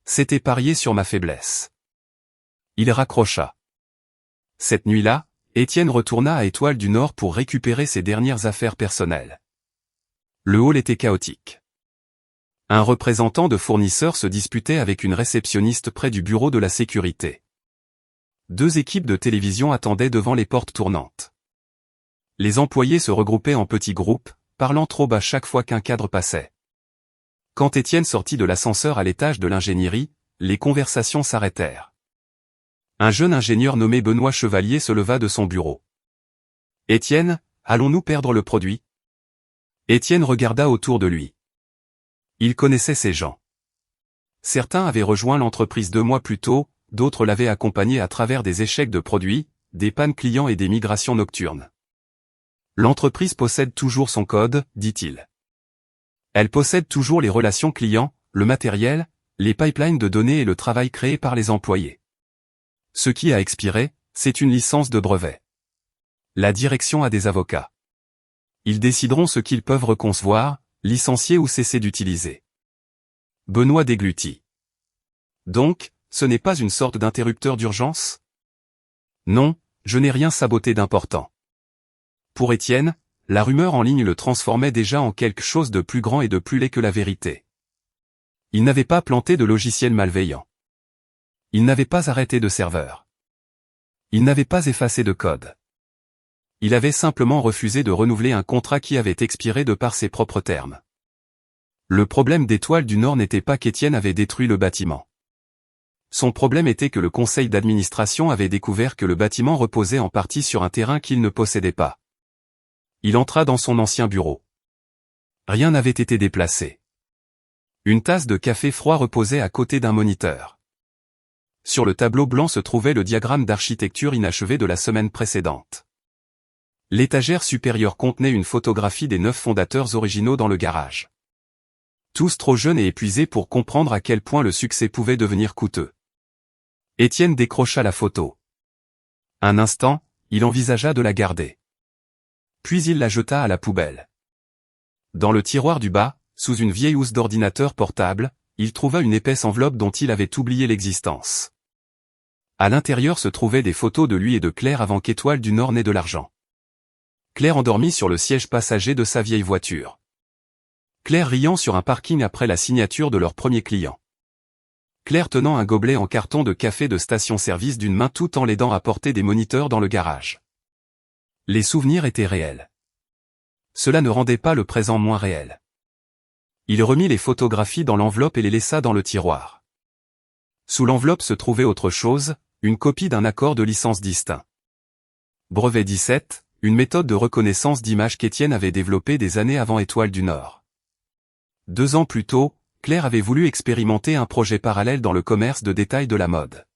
C'était parier sur ma faiblesse. Il raccrocha. Cette nuit-là, Étienne retourna à Étoile du Nord pour récupérer ses dernières affaires personnelles. Le hall était chaotique. Un représentant de fournisseur se disputait avec une réceptionniste près du bureau de la sécurité. 2 équipes de télévision attendaient devant les portes tournantes. Les employés se regroupaient en petits groupes, parlant trop bas chaque fois qu'un cadre passait. Quand Étienne sortit de l'ascenseur à l'étage de l'ingénierie, les conversations s'arrêtèrent. Un jeune ingénieur nommé Benoît Chevalier se leva de son bureau. « Étienne, allons-nous perdre le produit ?» Étienne regarda autour de lui. Il connaissait ces gens. Certains avaient rejoint l'entreprise 2 mois plus tôt, d'autres l'avaient accompagné à travers des échecs de produits, des pannes clients et des migrations nocturnes. L'entreprise possède toujours son code, dit-il. Elle possède toujours les relations clients, le matériel, les pipelines de données et le travail créé par les employés. Ce qui a expiré, c'est une licence de brevet. La direction a des avocats. Ils décideront ce qu'ils peuvent reconcevoir, licencier ou cesser d'utiliser. Benoît déglutit. Donc, ce n'est pas une sorte d'interrupteur d'urgence? Non, je n'ai rien saboté d'important. Pour Étienne, la rumeur en ligne le transformait déjà en quelque chose de plus grand et de plus laid que la vérité. Il n'avait pas planté de logiciel malveillant. Il n'avait pas arrêté de serveur. Il n'avait pas effacé de code. Il avait simplement refusé de renouveler un contrat qui avait expiré de par ses propres termes. Le problème d'Étoile du Nord n'était pas qu'Étienne avait détruit le bâtiment. Son problème était que le conseil d'administration avait découvert que le bâtiment reposait en partie sur un terrain qu'il ne possédait pas. Il entra dans son ancien bureau. Rien n'avait été déplacé. Une tasse de café froid reposait à côté d'un moniteur. Sur le tableau blanc se trouvait le diagramme d'architecture inachevé de la semaine précédente. L'étagère supérieure contenait une photographie des 9 fondateurs originaux dans le garage. Tous trop jeunes et épuisés pour comprendre à quel point le succès pouvait devenir coûteux. Étienne décrocha la photo. Un instant, il envisagea de la garder. Puis il la jeta à la poubelle. Dans le tiroir du bas, sous une vieille housse d'ordinateur portable, il trouva une épaisse enveloppe dont il avait oublié l'existence. À l'intérieur se trouvaient des photos de lui et de Claire avant qu'Étoile du Nord n'ait de l'argent. Claire endormie sur le siège passager de sa vieille voiture. Claire riant sur un parking après la signature de leur premier client. Claire tenant un gobelet en carton de café de station-service d'une main tout en l'aidant à porter des moniteurs dans le garage. Les souvenirs étaient réels. Cela ne rendait pas le présent moins réel. Il remit les photographies dans l'enveloppe et les laissa dans le tiroir. Sous l'enveloppe se trouvait autre chose, une copie d'un accord de licence distinct. Brevet 17, une méthode de reconnaissance d'image qu'Étienne avait développée des années avant Étoile du Nord. 2 ans plus tôt, Claire avait voulu expérimenter un projet parallèle dans le commerce de détail de la mode.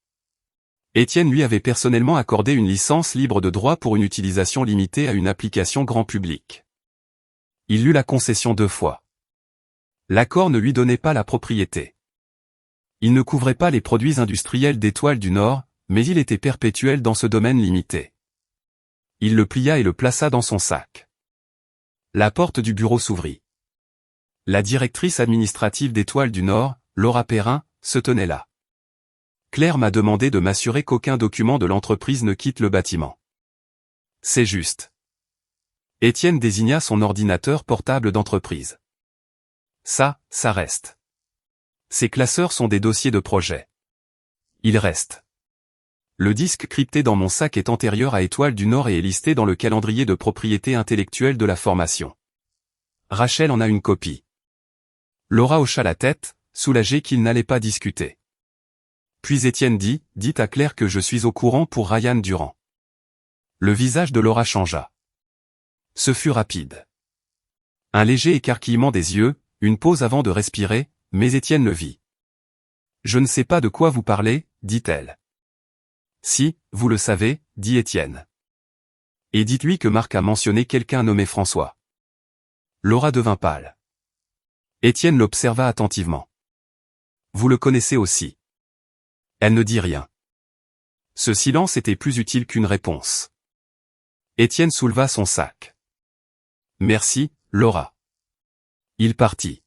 Étienne lui avait personnellement accordé une licence libre de droit pour une utilisation limitée à une application grand public. Il eut la concession 2 fois. L'accord ne lui donnait pas la propriété. Il ne couvrait pas les produits industriels d'Étoile du Nord, mais il était perpétuel dans ce domaine limité. Il le plia et le plaça dans son sac. La porte du bureau s'ouvrit. La directrice administrative d'Étoile du Nord, Laura Perrin, se tenait là. Claire m'a demandé de m'assurer qu'aucun document de l'entreprise ne quitte le bâtiment. C'est juste. Étienne désigna son ordinateur portable d'entreprise. Ça reste. Ces classeurs sont des dossiers de projet. Il reste. Le disque crypté dans mon sac est antérieur à Étoile du Nord et est listé dans le calendrier de propriété intellectuelle de la formation. Rachel en a une copie. Laura hocha la tête, soulagée qu'il n'allait pas discuter. Puis Étienne dit, dites à Claire que je suis au courant pour Ryan Durand. Le visage de Laura changea. Ce fut rapide. Un léger écarquillement des yeux, une pause avant de respirer, mais Étienne le vit. Je ne sais pas de quoi vous parlez, dit-elle. Si, vous le savez, dit Étienne. Et dites-lui que Marc a mentionné quelqu'un nommé François. Laura devint pâle. Étienne l'observa attentivement. Vous le connaissez aussi. Elle ne dit rien. Ce silence était plus utile qu'une réponse. Étienne souleva son sac. Merci, Laura. Il partit.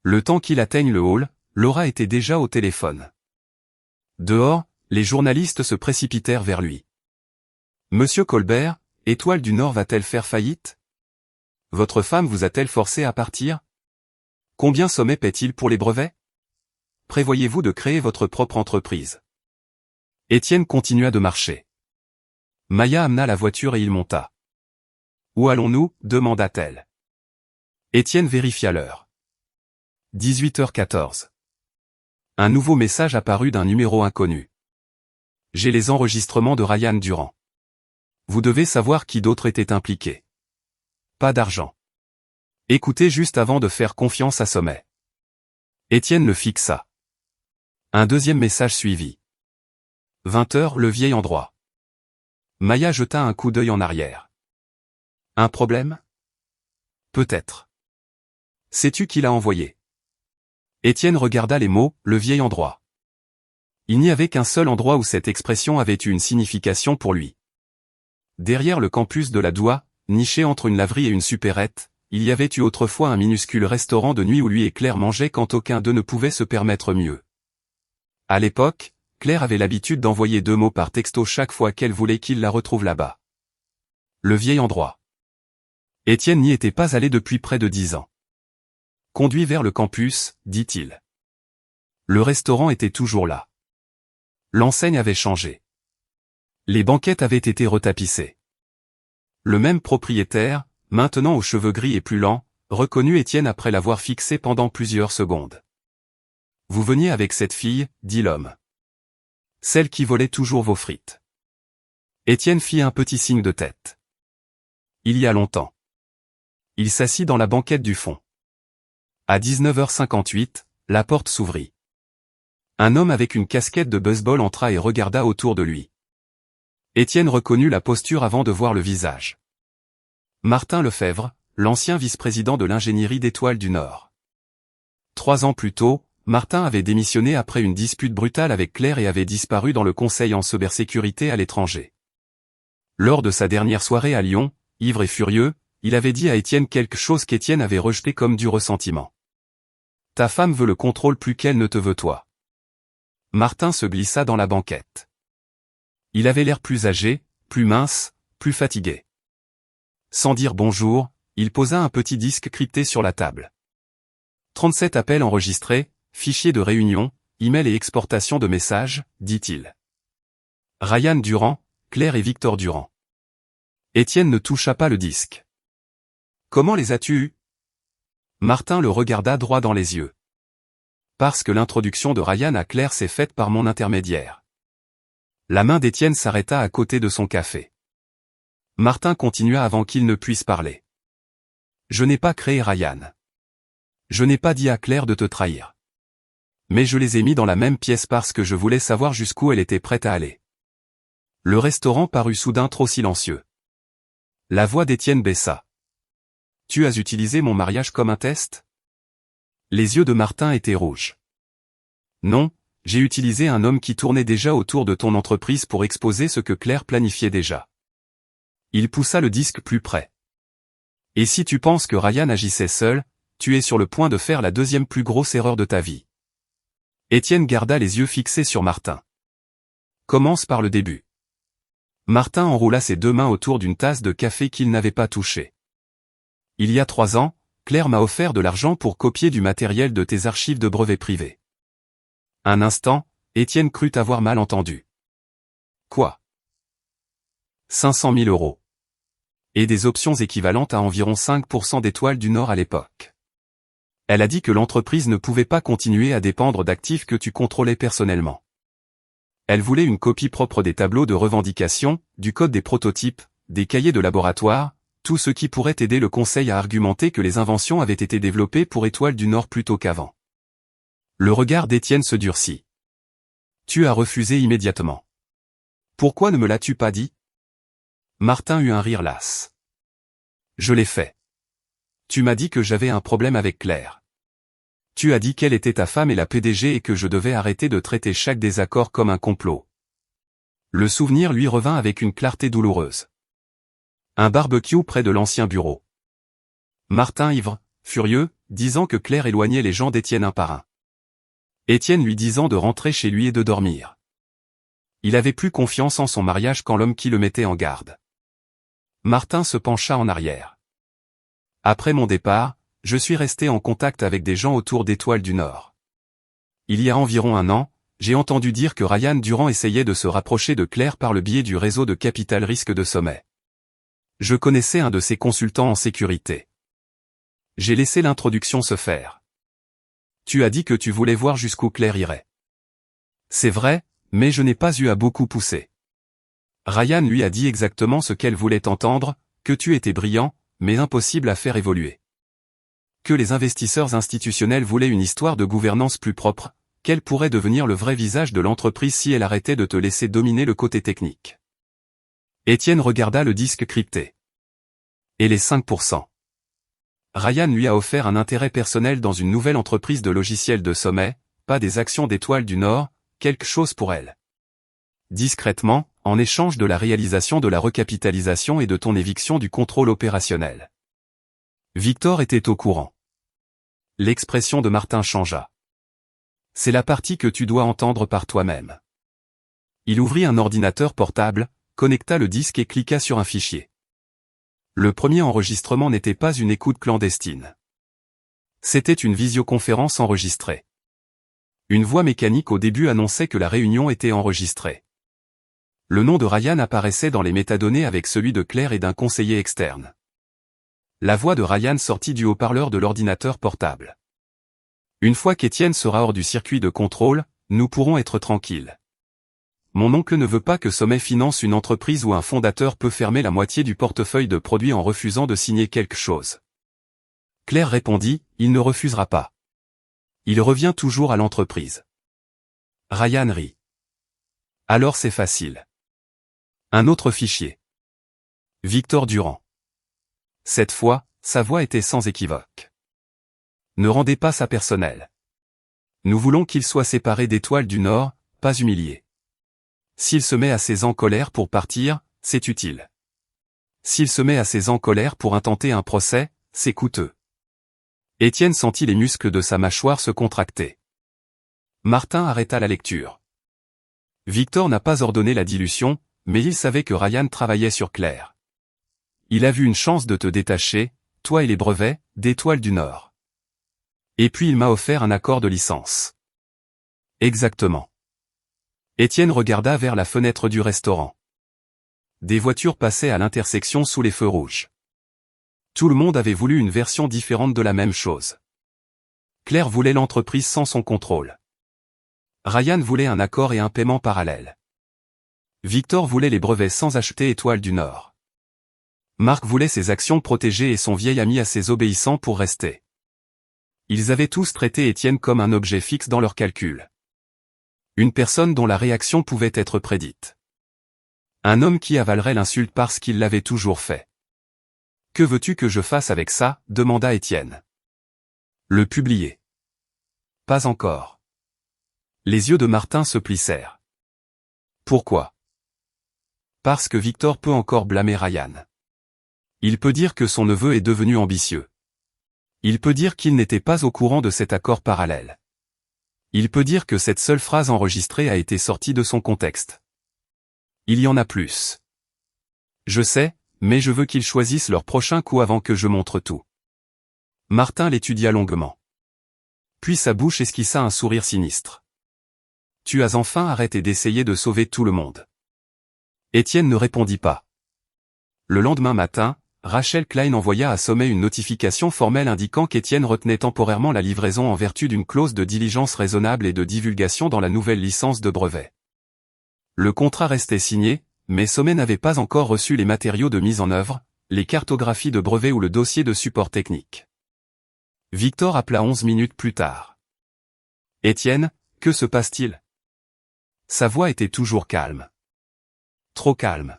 Le temps qu'il atteigne le hall, Laura était déjà au téléphone. Dehors, les journalistes se précipitèrent vers lui. Monsieur Colbert, Étoile du Nord va-t-elle faire faillite? Votre femme vous a-t-elle forcé à partir? Combien sommet paie-t-il pour les brevets? Prévoyez-vous de créer votre propre entreprise? Étienne continua de marcher. Maya amena la voiture et il monta. Où allons-nous? Demanda-t-elle. Étienne vérifia l'heure. 18h14. Un nouveau message apparut d'un numéro inconnu. J'ai les enregistrements de Ryan Durand. Vous devez savoir qui d'autre était impliqué. Pas d'argent. Écoutez juste avant de faire confiance à Sommet. Étienne le fixa. Un deuxième message suivit. 20h, le vieil endroit. Maya jeta un coup d'œil en arrière. Un problème? Peut-être. Sais-tu qui l'a envoyé? Étienne regarda les mots, le vieil endroit. Il n'y avait qu'un seul endroit où cette expression avait eu une signification pour lui. Derrière le campus de la Doua, niché entre une laverie et une supérette, il y avait eu autrefois un minuscule restaurant de nuit où lui et Claire mangeaient quand aucun d'eux ne pouvait se permettre mieux. À l'époque, Claire avait l'habitude d'envoyer 2 mots par texto chaque fois qu'elle voulait qu'il la retrouve là-bas. Le vieil endroit. Étienne n'y était pas allé depuis près de 10 ans. Conduit vers le campus, dit-il. Le restaurant était toujours là. L'enseigne avait changé. Les banquettes avaient été retapissées. Le même propriétaire, maintenant aux cheveux gris et plus lents, reconnut Étienne après l'avoir fixé pendant plusieurs secondes. « Vous veniez avec cette fille, dit l'homme. Celle qui volait toujours vos frites. » Étienne fit un petit signe de tête. Il y a longtemps. Il s'assit dans la banquette du fond. À 19h58, la porte s'ouvrit. Un homme avec une casquette de baseball entra et regarda autour de lui. Étienne reconnut la posture avant de voir le visage. Martin Lefebvre, l'ancien vice-président de l'ingénierie d'Étoile du Nord. 3 ans plus tôt, Martin avait démissionné après une dispute brutale avec Claire et avait disparu dans le conseil en cybersécurité à l'étranger. Lors de sa dernière soirée à Lyon, ivre et furieux, il avait dit à Étienne quelque chose qu'Étienne avait rejeté comme du ressentiment. « Ta femme veut le contrôle plus qu'elle ne te veut toi. » Martin se glissa dans la banquette. Il avait l'air plus âgé, plus mince, plus fatigué. Sans dire bonjour, il posa un petit disque crypté sur la table. 37 appels enregistrés, fichiers de réunion, email et exportation de messages, dit-il. Ryan Durand, Claire et Victor Durand. Étienne ne toucha pas le disque. Comment les as-tu eus? Martin le regarda droit dans les yeux. Parce que l'introduction de Ryan à Claire s'est faite par mon intermédiaire. La main d'Étienne s'arrêta à côté de son café. Martin continua avant qu'il ne puisse parler. Je n'ai pas créé Ryan. Je n'ai pas dit à Claire de te trahir. Mais je les ai mis dans la même pièce parce que je voulais savoir jusqu'où elle était prête à aller. Le restaurant parut soudain trop silencieux. La voix d'Étienne baissa. Tu as utilisé mon mariage comme un test? Les yeux de Martin étaient rouges. Non, j'ai utilisé un homme qui tournait déjà autour de ton entreprise pour exposer ce que Claire planifiait déjà. Il poussa le disque plus près. Et si tu penses que Ryan agissait seul, tu es sur le point de faire la 2e plus grosse erreur de ta vie. Étienne garda les yeux fixés sur Martin. Commence par le début. Martin enroula ses 2 mains autour d'une tasse de café qu'il n'avait pas touchée. Il y a 3 ans, Claire m'a offert de l'argent pour copier du matériel de tes archives de brevets privés. Un instant, Étienne crut avoir mal entendu. Quoi? 500 000 €. Et des options équivalentes à environ 5% d'Étoile du Nord à l'époque. Elle a dit que l'entreprise ne pouvait pas continuer à dépendre d'actifs que tu contrôlais personnellement. Elle voulait une copie propre des tableaux de revendication, du code des prototypes, des cahiers de laboratoire, tout ce qui pourrait aider le conseil à argumenter que les inventions avaient été développées pour Étoile du Nord plutôt qu'avant. Le regard d'Étienne se durcit. Tu as refusé immédiatement. Pourquoi ne me l'as-tu pas dit? Martin eut un rire las. Je l'ai fait. Tu m'as dit que j'avais un problème avec Claire. Tu as dit qu'elle était ta femme et la PDG et que je devais arrêter de traiter chaque désaccord comme un complot. Le souvenir lui revint avec une clarté douloureuse. Un barbecue près de l'ancien bureau. Martin ivre, furieux, disant que Claire éloignait les gens d'Étienne un par un. Étienne lui disant de rentrer chez lui et de dormir. Il avait plus confiance en son mariage qu'en l'homme qui le mettait en garde. Martin se pencha en arrière. Après mon départ, je suis resté en contact avec des gens autour d'Étoile du Nord. Il y a environ 1 an, j'ai entendu dire que Ryan Durand essayait de se rapprocher de Claire par le biais du réseau de capital risque de Sommet. Je connaissais un de ses consultants en sécurité. J'ai laissé l'introduction se faire. Tu as dit que tu voulais voir jusqu'où Claire irait. C'est vrai, mais je n'ai pas eu à beaucoup pousser. Ryan lui a dit exactement ce qu'elle voulait entendre, que tu étais brillant, mais impossible à faire évoluer. Que les investisseurs institutionnels voulaient une histoire de gouvernance plus propre, qu'elle pourrait devenir le vrai visage de l'entreprise si elle arrêtait de te laisser dominer le côté technique. Étienne regarda le disque crypté. Et les 5%. Ryan lui a offert un intérêt personnel dans une nouvelle entreprise de logiciels de sommet, pas des actions d'Étoile du Nord, quelque chose pour elle. Discrètement, en échange de la réalisation de la recapitalisation et de ton éviction du contrôle opérationnel. Victor était au courant. L'expression de Martin changea. C'est la partie que tu dois entendre par toi-même. Il ouvrit un ordinateur portable, connecta le disque et cliqua sur un fichier. Le premier enregistrement n'était pas une écoute clandestine. C'était une visioconférence enregistrée. Une voix mécanique au début annonçait que la réunion était enregistrée. Le nom de Ryan apparaissait dans les métadonnées avec celui de Claire et d'un conseiller externe. La voix de Ryan sortit du haut-parleur de l'ordinateur portable. Une fois qu'Étienne sera hors du circuit de contrôle, nous pourrons être tranquilles. Mon oncle ne veut pas que Sommet finance une entreprise où un fondateur peut fermer la moitié du portefeuille de produits en refusant de signer quelque chose. Claire répondit, il ne refusera pas. Il revient toujours à l'entreprise. Ryan rit. Alors c'est facile. Un autre fichier. Victor Durand. Cette fois, sa voix était sans équivoque. Ne rendez pas ça personnel. Nous voulons qu'il soit séparé d'Étoile du Nord, pas humilié. S'il se met assez en colère pour partir, c'est utile. S'il se met assez en colère pour intenter un procès, c'est coûteux. Étienne sentit les muscles de sa mâchoire se contracter. Martin arrêta la lecture. Victor n'a pas ordonné la dilution, mais il savait que Ryan travaillait sur Claire. Il a vu une chance de te détacher, toi et les brevets, d'Étoile du Nord. Et puis il m'a offert un accord de licence. Exactement. Étienne regarda vers la fenêtre du restaurant. Des voitures passaient à l'intersection sous les feux rouges. Tout le monde avait voulu une version différente de la même chose. Claire voulait l'entreprise sans son contrôle. Ryan voulait un accord et un paiement parallèle. Victor voulait les brevets sans acheter Étoile du Nord. Marc voulait ses actions protégées et son vieil ami assez obéissant pour rester. Ils avaient tous traité Étienne comme un objet fixe dans leurs calculs. Une personne dont la réaction pouvait être prédite. Un homme qui avalerait l'insulte parce qu'il l'avait toujours fait. Que veux-tu que je fasse avec ça, demanda Étienne. Le publier. Pas encore. Les yeux de Martin se plissèrent. Pourquoi? Parce que Victor peut encore blâmer Ryan. Il peut dire que son neveu est devenu ambitieux. Il peut dire qu'il n'était pas au courant de cet accord parallèle. Il peut dire que cette seule phrase enregistrée a été sortie de son contexte. Il y en a plus. Je sais, mais je veux qu'ils choisissent leur prochain coup avant que je montre tout. Martin l'étudia longuement. Puis sa bouche esquissa un sourire sinistre. Tu as enfin arrêté d'essayer de sauver tout le monde. Étienne ne répondit pas. Le lendemain matin, Rachel Klein envoya à Sommet une notification formelle indiquant qu'Étienne retenait temporairement la livraison en vertu d'une clause de diligence raisonnable et de divulgation dans la nouvelle licence de brevet. Le contrat restait signé, mais Sommet n'avait pas encore reçu les matériaux de mise en œuvre, les cartographies de brevet ou le dossier de support technique. Victor appela 11 minutes plus tard. Étienne, que se passe-t-il? Sa voix était toujours calme. Trop calme.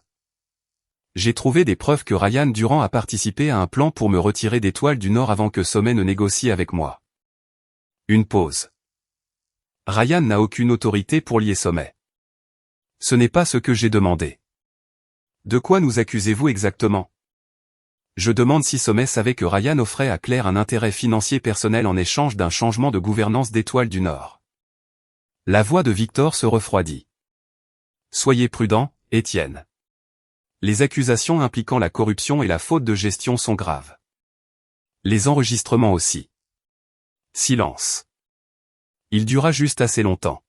J'ai trouvé des preuves que Ryan Durand a participé à un plan pour me retirer d'Étoile du Nord avant que Sommet ne négocie avec moi. Une pause. Ryan n'a aucune autorité pour lier Sommet. Ce n'est pas ce que j'ai demandé. De quoi nous accusez-vous exactement? Je demande si Sommet savait que Ryan offrait à Claire un intérêt financier personnel en échange d'un changement de gouvernance d'Étoile du Nord. La voix de Victor se refroidit. Soyez prudent, Étienne. Les accusations impliquant la corruption et la faute de gestion sont graves. Les enregistrements aussi. Silence. Il dura juste assez longtemps.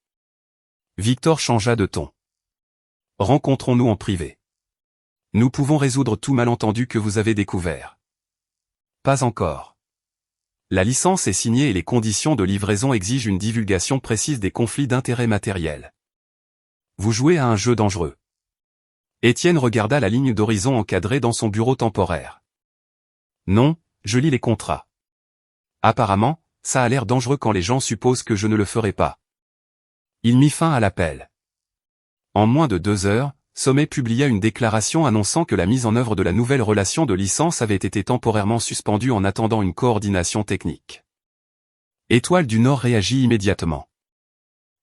Victor changea de ton. Rencontrons-nous en privé. Nous pouvons résoudre tout malentendu que vous avez découvert. Pas encore. La licence est signée et les conditions de livraison exigent une divulgation précise des conflits d'intérêts matériels. Vous jouez à un jeu dangereux. Étienne regarda la ligne d'horizon encadrée dans son bureau temporaire. Non, je lis les contrats. Apparemment, ça a l'air dangereux quand les gens supposent que je ne le ferai pas. Il mit fin à l'appel. En moins de 2 heures, Sommet publia une déclaration annonçant que la mise en œuvre de la nouvelle relation de licence avait été temporairement suspendue en attendant une coordination technique. Étoile du Nord réagit immédiatement.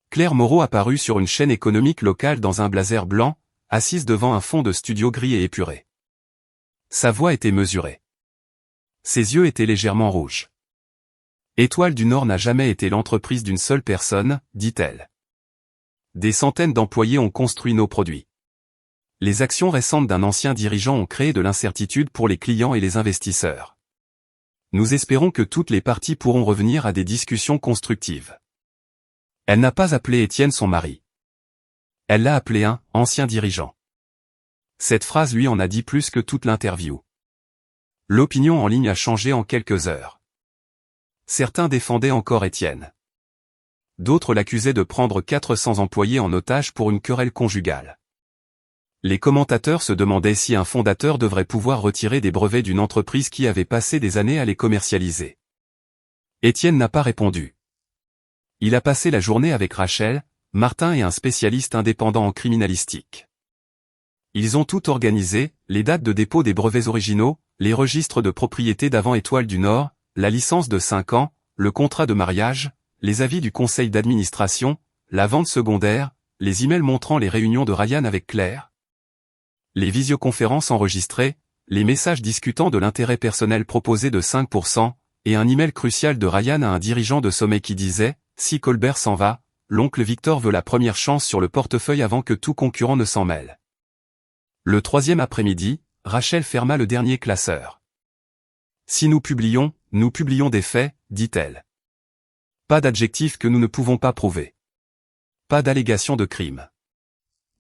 Claire Moreau apparut sur une chaîne économique locale dans un blazer blanc, assise devant un fond de studio gris et épuré. Sa voix était mesurée. Ses yeux étaient légèrement rouges. Étoile du Nord n'a jamais été l'entreprise d'une seule personne, dit-elle. Des centaines d'employés ont construit nos produits. Les actions récentes d'un ancien dirigeant ont créé de l'incertitude pour les clients et les investisseurs. Nous espérons que toutes les parties pourront revenir à des discussions constructives. Elle n'a pas appelé Étienne son mari. Elle l'a appelé un ancien dirigeant. Cette phrase lui en a dit plus que toute l'interview. L'opinion en ligne a changé en quelques heures. Certains défendaient encore Étienne. D'autres l'accusaient de prendre 400 employés en otage pour une querelle conjugale. Les commentateurs se demandaient si un fondateur devrait pouvoir retirer des brevets d'une entreprise qui avait passé des années à les commercialiser. Étienne n'a pas répondu. Il a passé la journée avec Rachel, Martin et un spécialiste indépendant en criminalistique. Ils ont tout organisé, les dates de dépôt des brevets originaux, les registres de propriété d'avant Étoile du Nord, la licence de 5 ans, le contrat de mariage, les avis du conseil d'administration, la vente secondaire, les emails montrant les réunions de Ryan avec Claire, les visioconférences enregistrées, les messages discutant de l'intérêt personnel proposé de 5%, et un email crucial de Ryan à un dirigeant de Sommet qui disait « Si Colbert s'en va, l'oncle Victor veut la première chance sur le portefeuille avant que tout concurrent ne s'en mêle. » Le troisième après-midi, Rachel ferma le dernier classeur. « Si nous publions des faits, dit-elle. Pas d'adjectifs que nous ne pouvons pas prouver. Pas d'allégation de crime.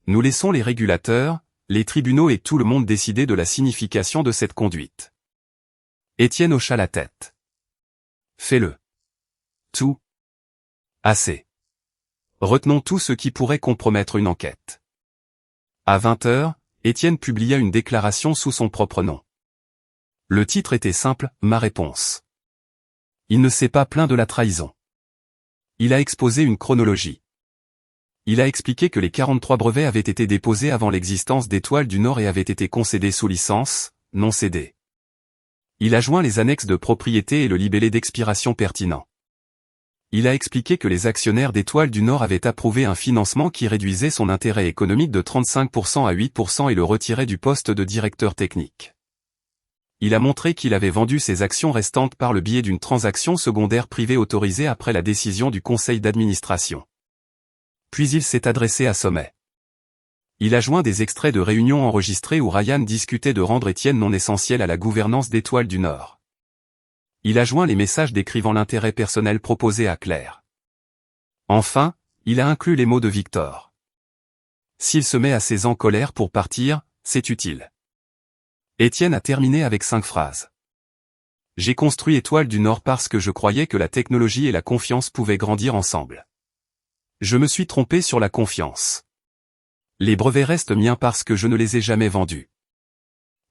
Nous laissons les régulateurs, les tribunaux et tout le monde décider de la signification de cette conduite. » Étienne hocha la tête. Fais-le. Tout. Assez. Retenons tout ce qui pourrait compromettre une enquête. À 20h, Étienne publia une déclaration sous son propre nom. Le titre était simple, ma réponse. Il ne s'est pas plaint de la trahison. Il a exposé une chronologie. Il a expliqué que les 43 brevets avaient été déposés avant l'existence d'Étoile du Nord et avaient été concédés sous licence, non cédés. Il a joint les annexes de propriété et le libellé d'expiration pertinent. Il a expliqué que les actionnaires d'Étoile du Nord avaient approuvé un financement qui réduisait son intérêt économique de 35% à 8% et le retirait du poste de directeur technique. Il a montré qu'il avait vendu ses actions restantes par le biais d'une transaction secondaire privée autorisée après la décision du conseil d'administration. Puis il s'est adressé à Sommet. Il a joint des extraits de réunions enregistrées où Ryan discutait de rendre Étienne non essentiel à la gouvernance d'Étoile du Nord. Il a joint les messages décrivant l'intérêt personnel proposé à Claire. Enfin, il a inclus les mots de Victor. S'il se met assez en colère pour partir, c'est utile. Étienne a terminé avec 5 phrases. J'ai construit Étoile du Nord parce que je croyais que la technologie et la confiance pouvaient grandir ensemble. Je me suis trompé sur la confiance. Les brevets restent miens parce que je ne les ai jamais vendus.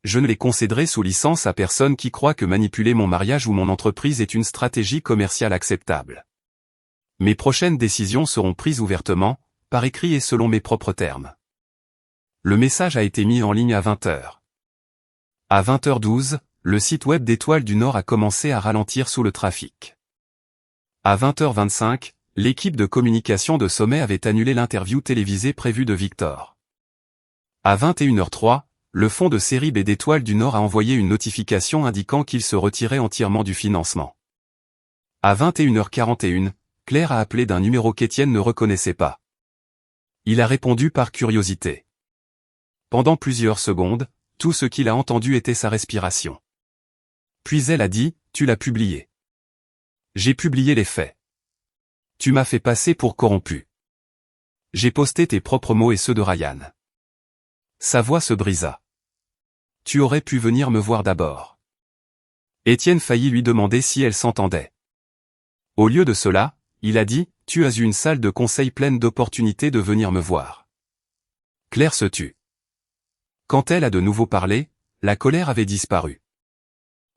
Je ne les concéderai sous licence à personne qui croit que manipuler mon mariage ou mon entreprise est une stratégie commerciale acceptable. Mes prochaines décisions seront prises ouvertement, par écrit et selon mes propres termes. Le message a été mis en ligne à 20h. À 20h12, le site web d'Étoile du Nord a commencé à ralentir sous le trafic. À 20h25, l'équipe de communication de Sommet avait annulé l'interview télévisée prévue de Victor. À 21h03, le fonds de série B d'Étoile du Nord a envoyé une notification indiquant qu'il se retirait entièrement du financement. À 21h41, Claire a appelé d'un numéro qu'Étienne ne reconnaissait pas. Il a répondu par curiosité. Pendant plusieurs secondes, tout ce qu'il a entendu était sa respiration. Puis elle a dit, « Tu l'as publié. » J'ai publié les faits. Tu m'as fait passer pour corrompu. J'ai posté tes propres mots et ceux de Ryan. Sa voix se brisa. Tu aurais pu venir me voir d'abord. Étienne faillit lui demander si elle s'entendait. Au lieu de cela, il a dit, tu as eu une salle de conseil pleine d'opportunités de venir me voir. Claire se tut. Quand elle a de nouveau parlé, la colère avait disparu.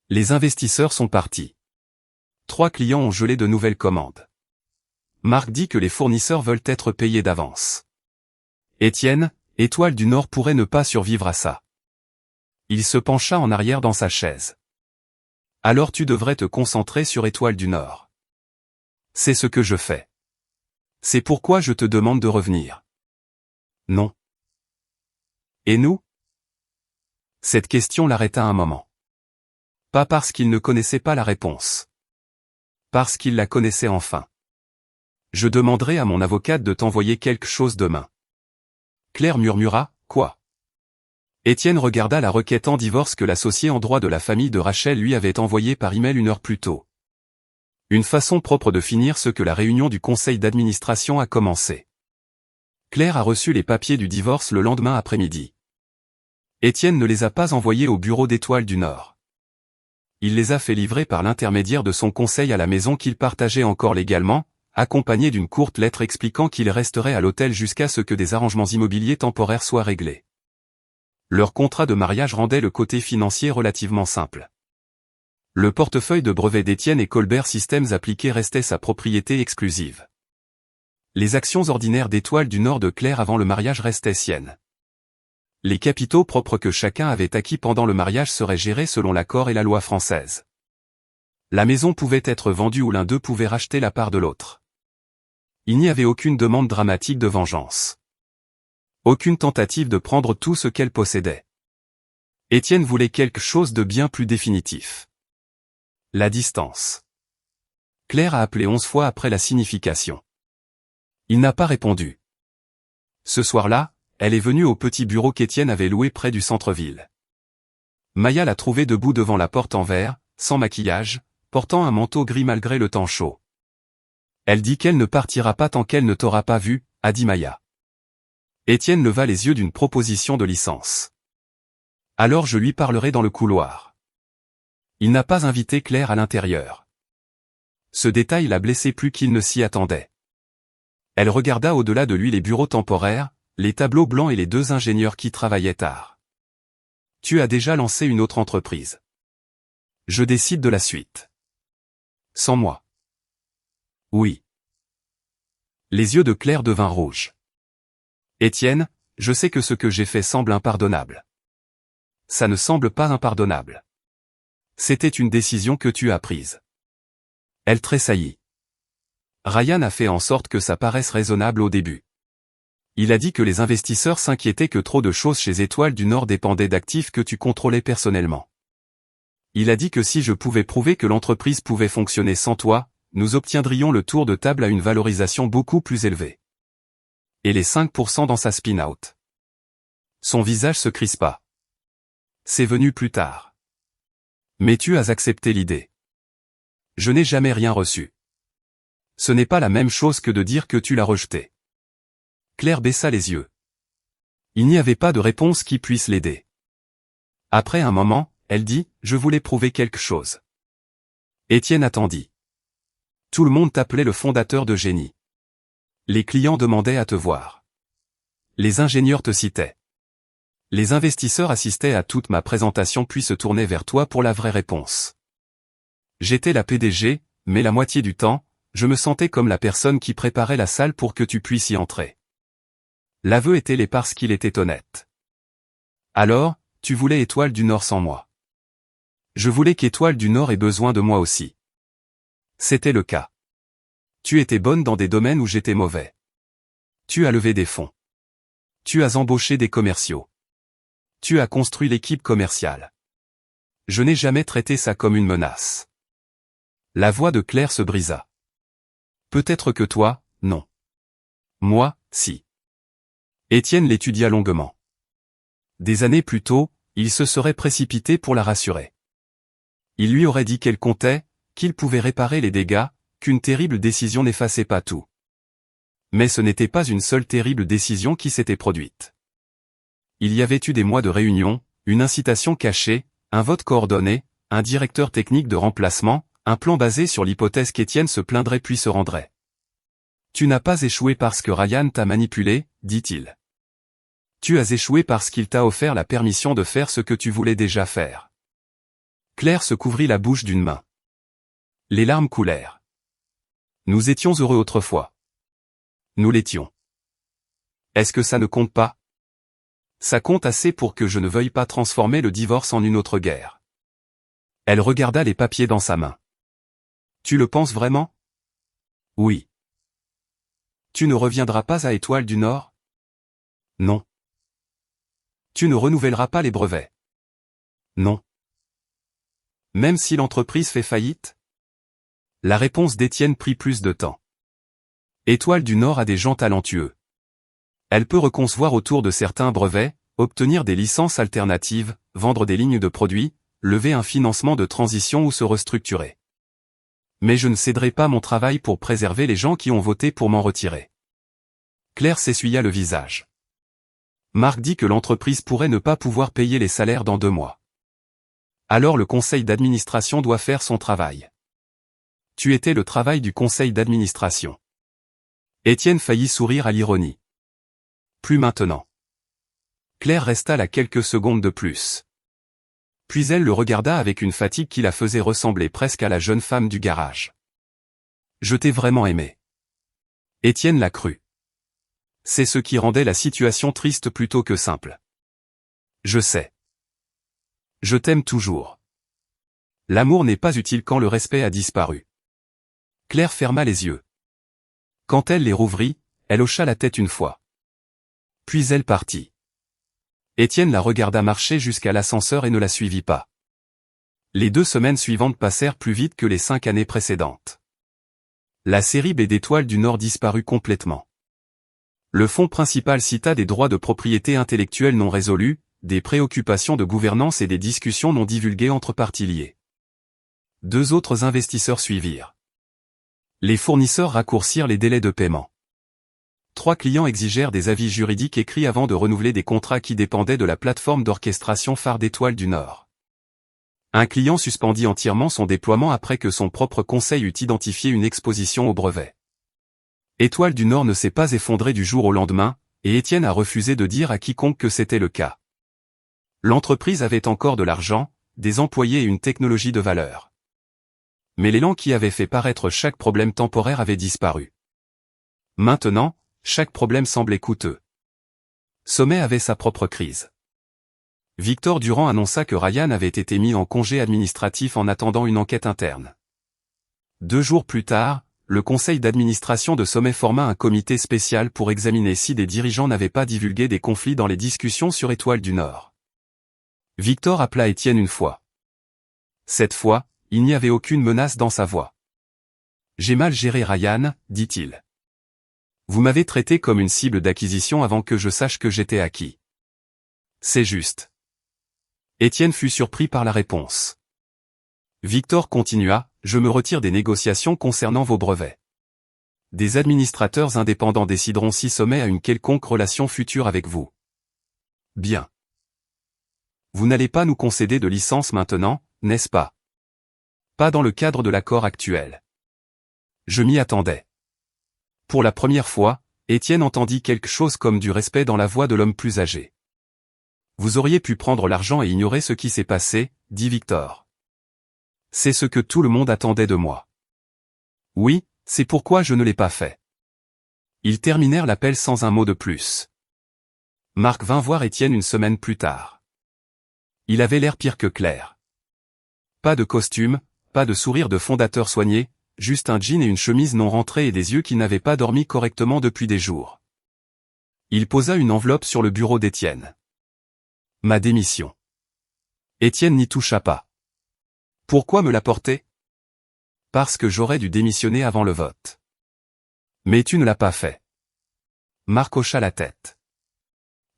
Les investisseurs sont partis. 3 clients ont gelé de nouvelles commandes. Marc dit que les fournisseurs veulent être payés d'avance. Étienne Étoile du Nord pourrait ne pas survivre à ça. Il se pencha en arrière dans sa chaise. Alors tu devrais te concentrer sur Étoile du Nord. C'est ce que je fais. C'est pourquoi je te demande de revenir. Non. Et nous? Cette question l'arrêta un moment. Pas parce qu'il ne connaissait pas la réponse. Parce qu'il la connaissait enfin. Je demanderai à mon avocate de t'envoyer quelque chose demain. Claire murmura, quoi? Étienne regarda la requête en divorce que l'associé en droit de la famille de Rachel lui avait envoyée par email 1 heure plus tôt. Une façon propre de finir ce que la réunion du conseil d'administration a commencé. Claire a reçu les papiers du divorce le lendemain après-midi. Étienne ne les a pas envoyés au bureau d'Étoile du Nord. Il les a fait livrer par l'intermédiaire de son conseil à la maison qu'il partageait encore légalement, accompagné d'une courte lettre expliquant qu'il resterait à l'hôtel jusqu'à ce que des arrangements immobiliers temporaires soient réglés. Leur contrat de mariage rendait le côté financier relativement simple. Le portefeuille de brevets d'Étienne et Colbert Systems appliqués restait sa propriété exclusive. Les actions ordinaires d'Étoile du Nord de Claire avant le mariage restaient siennes. Les capitaux propres que chacun avait acquis pendant le mariage seraient gérés selon l'accord et la loi française. La maison pouvait être vendue ou l'un d'eux pouvait racheter la part de l'autre. Il n'y avait aucune demande dramatique de vengeance. Aucune tentative de prendre tout ce qu'elle possédait. Étienne voulait quelque chose de bien plus définitif. La distance. Claire a appelé 11 fois après la signification. Il n'a pas répondu. Ce soir-là, elle est venue au petit bureau qu'Étienne avait loué près du centre-ville. Maya l'a trouvé debout devant la porte en verre, sans maquillage, portant un manteau gris malgré le temps chaud. Elle dit qu'elle ne partira pas tant qu'elle ne t'aura pas vu, a dit Maya. Étienne leva les yeux d'une proposition de licence. Alors je lui parlerai dans le couloir. Il n'a pas invité Claire à l'intérieur. Ce détail l'a blessé plus qu'il ne s'y attendait. Elle regarda au-delà de lui les bureaux temporaires, les tableaux blancs et les 2 ingénieurs qui travaillaient tard. Tu as déjà lancé une autre entreprise. Je décide de la suite. Sans moi. Oui. Les yeux de Claire devinrent rouges. Étienne, je sais que ce que j'ai fait semble impardonnable. Ça ne semble pas impardonnable. C'était une décision que tu as prise. Elle tressaillit. Ryan a fait en sorte que ça paraisse raisonnable au début. Il a dit que les investisseurs s'inquiétaient que trop de choses chez Étoile du Nord dépendaient d'actifs que tu contrôlais personnellement. Il a dit que si je pouvais prouver que l'entreprise pouvait fonctionner sans toi, nous obtiendrions le tour de table à une valorisation beaucoup plus élevée. Et les 5% dans sa spin-out. Son visage se crispa. C'est venu plus tard. Mais tu as accepté l'idée. Je n'ai jamais rien reçu. Ce n'est pas la même chose que de dire que tu l'as rejeté. Claire baissa les yeux. Il n'y avait pas de réponse qui puisse l'aider. Après un moment, elle dit, je voulais prouver quelque chose. Étienne attendit. Tout le monde t'appelait le fondateur de génie. Les clients demandaient à te voir. Les ingénieurs te citaient. Les investisseurs assistaient à toute ma présentation puis se tournaient vers toi pour la vraie réponse. J'étais la PDG, mais la moitié du temps, je me sentais comme la personne qui préparait la salle pour que tu puisses y entrer. L'aveu était laid parce qu'il était honnête. Alors, tu voulais Étoile du Nord sans moi. Je voulais qu'Étoile du Nord ait besoin de moi aussi. C'était le cas. Tu étais bonne dans des domaines où j'étais mauvais. Tu as levé des fonds. Tu as embauché des commerciaux. Tu as construit l'équipe commerciale. Je n'ai jamais traité ça comme une menace. La voix de Claire se brisa. Peut-être que toi, non. Moi, si. Étienne l'étudia longuement. Des années plus tôt, il se serait précipité pour la rassurer. Il lui aurait dit qu'elle comptait, qu'il pouvait réparer les dégâts, qu'une terrible décision n'effaçait pas tout. Mais ce n'était pas une seule terrible décision qui s'était produite. Il y avait eu des mois de réunion, une incitation cachée, un vote coordonné, un directeur technique de remplacement, un plan basé sur l'hypothèse qu'Étienne se plaindrait puis se rendrait. Tu n'as pas échoué parce que Ryan t'a manipulé, dit-il. Tu as échoué parce qu'il t'a offert la permission de faire ce que tu voulais déjà faire. Claire se couvrit la bouche d'une main. Les larmes coulèrent. Nous étions heureux autrefois. Nous l'étions. Est-ce que ça ne compte pas? Ça compte assez pour que je ne veuille pas transformer le divorce en une autre guerre. Elle regarda les papiers dans sa main. Tu le penses vraiment? Oui. Tu ne reviendras pas à Étoile du Nord? Non. Tu ne renouvelleras pas les brevets? Non. Même si l'entreprise fait faillite? La réponse d'Étienne prit plus de temps. Étoile du Nord a des gens talentueux. Elle peut reconcevoir autour de certains brevets, obtenir des licences alternatives, vendre des lignes de produits, lever un financement de transition ou se restructurer. Mais je ne céderai pas mon travail pour préserver les gens qui ont voté pour m'en retirer. Claire s'essuya le visage. Marc dit que l'entreprise pourrait ne pas pouvoir payer les salaires dans 2 mois. Alors le conseil d'administration doit faire son travail. Tu étais le travail du conseil d'administration. Étienne faillit sourire à l'ironie. Plus maintenant. Claire resta là quelques secondes de plus. Puis elle le regarda avec une fatigue qui la faisait ressembler presque à la jeune femme du garage. Je t'ai vraiment aimé. Étienne la crut. C'est ce qui rendait la situation triste plutôt que simple. Je sais. Je t'aime toujours. L'amour n'est pas utile quand le respect a disparu. Claire ferma les yeux. Quand elle les rouvrit, elle hocha la tête une fois. Puis elle partit. Étienne la regarda marcher jusqu'à l'ascenseur et ne la suivit pas. Les 2 semaines suivantes passèrent plus vite que les 5 années précédentes. La série B d'Étoile du Nord disparut complètement. Le fonds principal cita des droits de propriété intellectuelle non résolus, des préoccupations de gouvernance et des discussions non divulguées entre parties liées. 2 autres investisseurs suivirent. Les fournisseurs raccourcirent les délais de paiement. 3 clients exigèrent des avis juridiques écrits avant de renouveler des contrats qui dépendaient de la plateforme d'orchestration phare d'Étoile du Nord. Un client suspendit entièrement son déploiement après que son propre conseil eut identifié une exposition au brevet. Étoile du Nord ne s'est pas effondrée du jour au lendemain, et Étienne a refusé de dire à quiconque que c'était le cas. L'entreprise avait encore de l'argent, des employés et une technologie de valeur. Mais l'élan qui avait fait paraître chaque problème temporaire avait disparu. Maintenant, chaque problème semblait coûteux. Sommet avait sa propre crise. Victor Durand annonça que Ryan avait été mis en congé administratif en attendant une enquête interne. 2 jours plus tard, le conseil d'administration de Sommet forma un comité spécial pour examiner si des dirigeants n'avaient pas divulgué des conflits dans les discussions sur Étoile du Nord. Victor appela Étienne une fois. Cette fois, il n'y avait aucune menace dans sa voix. « J'ai mal géré Ryan, dit-il. Vous m'avez traité comme une cible d'acquisition avant que je sache que j'étais acquis. C'est juste. » Étienne fut surpris par la réponse. Victor continua, « Je me retire des négociations concernant vos brevets. Des administrateurs indépendants décideront si Sommet a une quelconque relation future avec vous. » Bien. Vous n'allez pas nous concéder de licence maintenant, n'est-ce pas? Pas dans le cadre de l'accord actuel. Je m'y attendais. Pour la première fois, Étienne entendit quelque chose comme du respect dans la voix de l'homme plus âgé. Vous auriez pu prendre l'argent et ignorer ce qui s'est passé, dit Victor. C'est ce que tout le monde attendait de moi. Oui, c'est pourquoi je ne l'ai pas fait. Ils terminèrent l'appel sans un mot de plus. Marc vint voir Étienne une semaine plus tard. Il avait l'air pire que Claire. Pas de costume, pas de sourire de fondateur soigné, juste un jean et une chemise non rentrée et des yeux qui n'avaient pas dormi correctement depuis des jours. Il posa une enveloppe sur le bureau d'Étienne. Ma démission. Étienne n'y toucha pas. Pourquoi me l'apporter? Parce que j'aurais dû démissionner avant le vote. Mais tu ne l'as pas fait. Marc hocha la tête.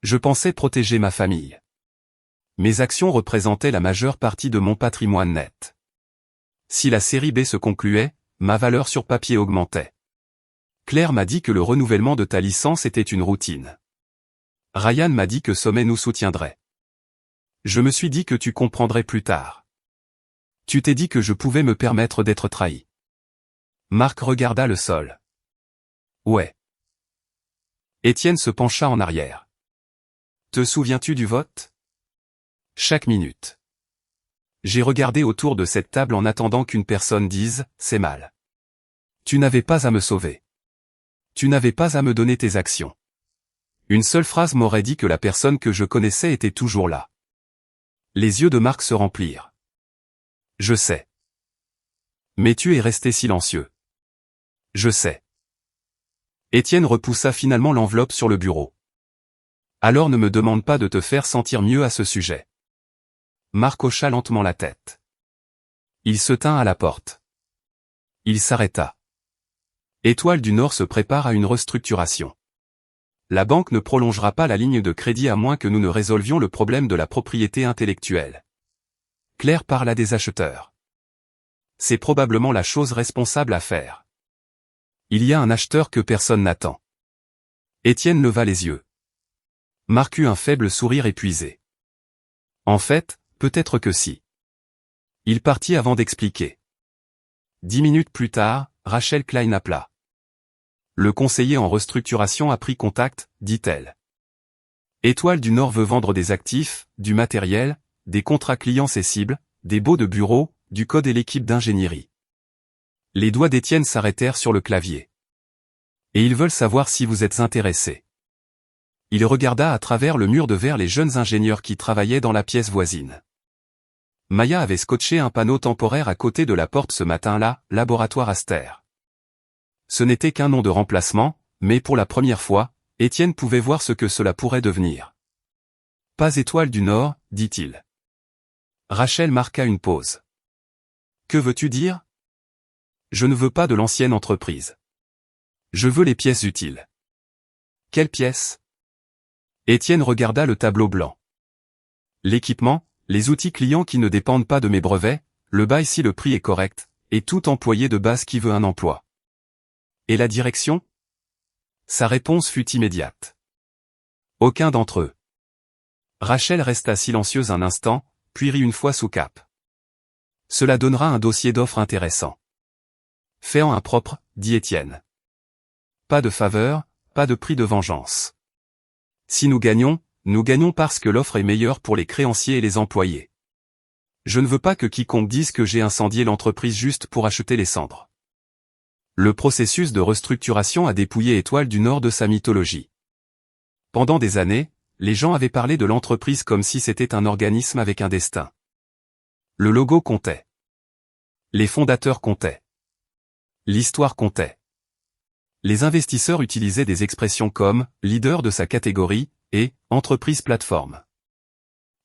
Je pensais protéger ma famille. Mes actions représentaient la majeure partie de mon patrimoine net. Si la série B se concluait, ma valeur sur papier augmentait. Claire m'a dit que le renouvellement de ta licence était une routine. Ryan m'a dit que Sommet nous soutiendrait. Je me suis dit que tu comprendrais plus tard. Tu t'es dit que je pouvais me permettre d'être trahi. Marc regarda le sol. Ouais. Étienne se pencha en arrière. Te souviens-tu du vote? Chaque minute. J'ai regardé autour de cette table en attendant qu'une personne dise « c'est mal ». Tu n'avais pas à me sauver. Tu n'avais pas à me donner tes actions. Une seule phrase m'aurait dit que la personne que je connaissais était toujours là. Les yeux de Marc se remplirent. Je sais. Mais tu es resté silencieux. Je sais. Étienne repoussa finalement l'enveloppe sur le bureau. Alors ne me demande pas de te faire sentir mieux à ce sujet. Marc hocha lentement la tête. Il se tint à la porte. Il s'arrêta. Étoile du Nord se prépare à une restructuration. La banque ne prolongera pas la ligne de crédit à moins que nous ne résolvions le problème de la propriété intellectuelle. Claire parla des acheteurs. C'est probablement la chose responsable à faire. Il y a un acheteur que personne n'attend. Étienne leva les yeux. Marc eut un faible sourire épuisé. En fait, peut-être que si. Il partit avant d'expliquer. 10 minutes plus tard, Rachel Klein appela. Le conseiller en restructuration a pris contact, dit-elle. Étoile du Nord veut vendre des actifs, du matériel, des contrats clients cessibles, des baux de bureau, du code et l'équipe d'ingénierie. Les doigts d'Étienne s'arrêtèrent sur le clavier. Et ils veulent savoir si vous êtes intéressé. Il regarda à travers le mur de verre les jeunes ingénieurs qui travaillaient dans la pièce voisine. Maya avait scotché un panneau temporaire à côté de la porte ce matin-là, Laboratoire Aster. Ce n'était qu'un nom de remplacement, mais pour la première fois, Étienne pouvait voir ce que cela pourrait devenir. Pas Étoile du Nord, dit-il. Rachel marqua une pause. Que veux-tu dire? Je ne veux pas de l'ancienne entreprise. Je veux les pièces utiles. Quelles pièces? Étienne regarda le tableau blanc. L'équipement, les outils clients qui ne dépendent pas de mes brevets, le bail si le prix est correct, et tout employé de base qui veut un emploi. Et la direction? Sa réponse fut immédiate. Aucun d'entre eux. Rachel resta silencieuse un instant, puis rit une fois sous cap. Cela donnera un dossier d'offres intéressant. Fais en un propre, dit Étienne. Pas de faveur, pas de prix de vengeance. Si nous gagnons parce que l'offre est meilleure pour les créanciers et les employés. Je ne veux pas que quiconque dise que j'ai incendié l'entreprise juste pour acheter les cendres. Le processus de restructuration a dépouillé Étoile du Nord de sa mythologie. Pendant des années, les gens avaient parlé de l'entreprise comme si c'était un organisme avec un destin. Le logo comptait. Les fondateurs comptaient. L'histoire comptait. Les investisseurs utilisaient des expressions comme « leader de sa catégorie » et « entreprise plateforme ».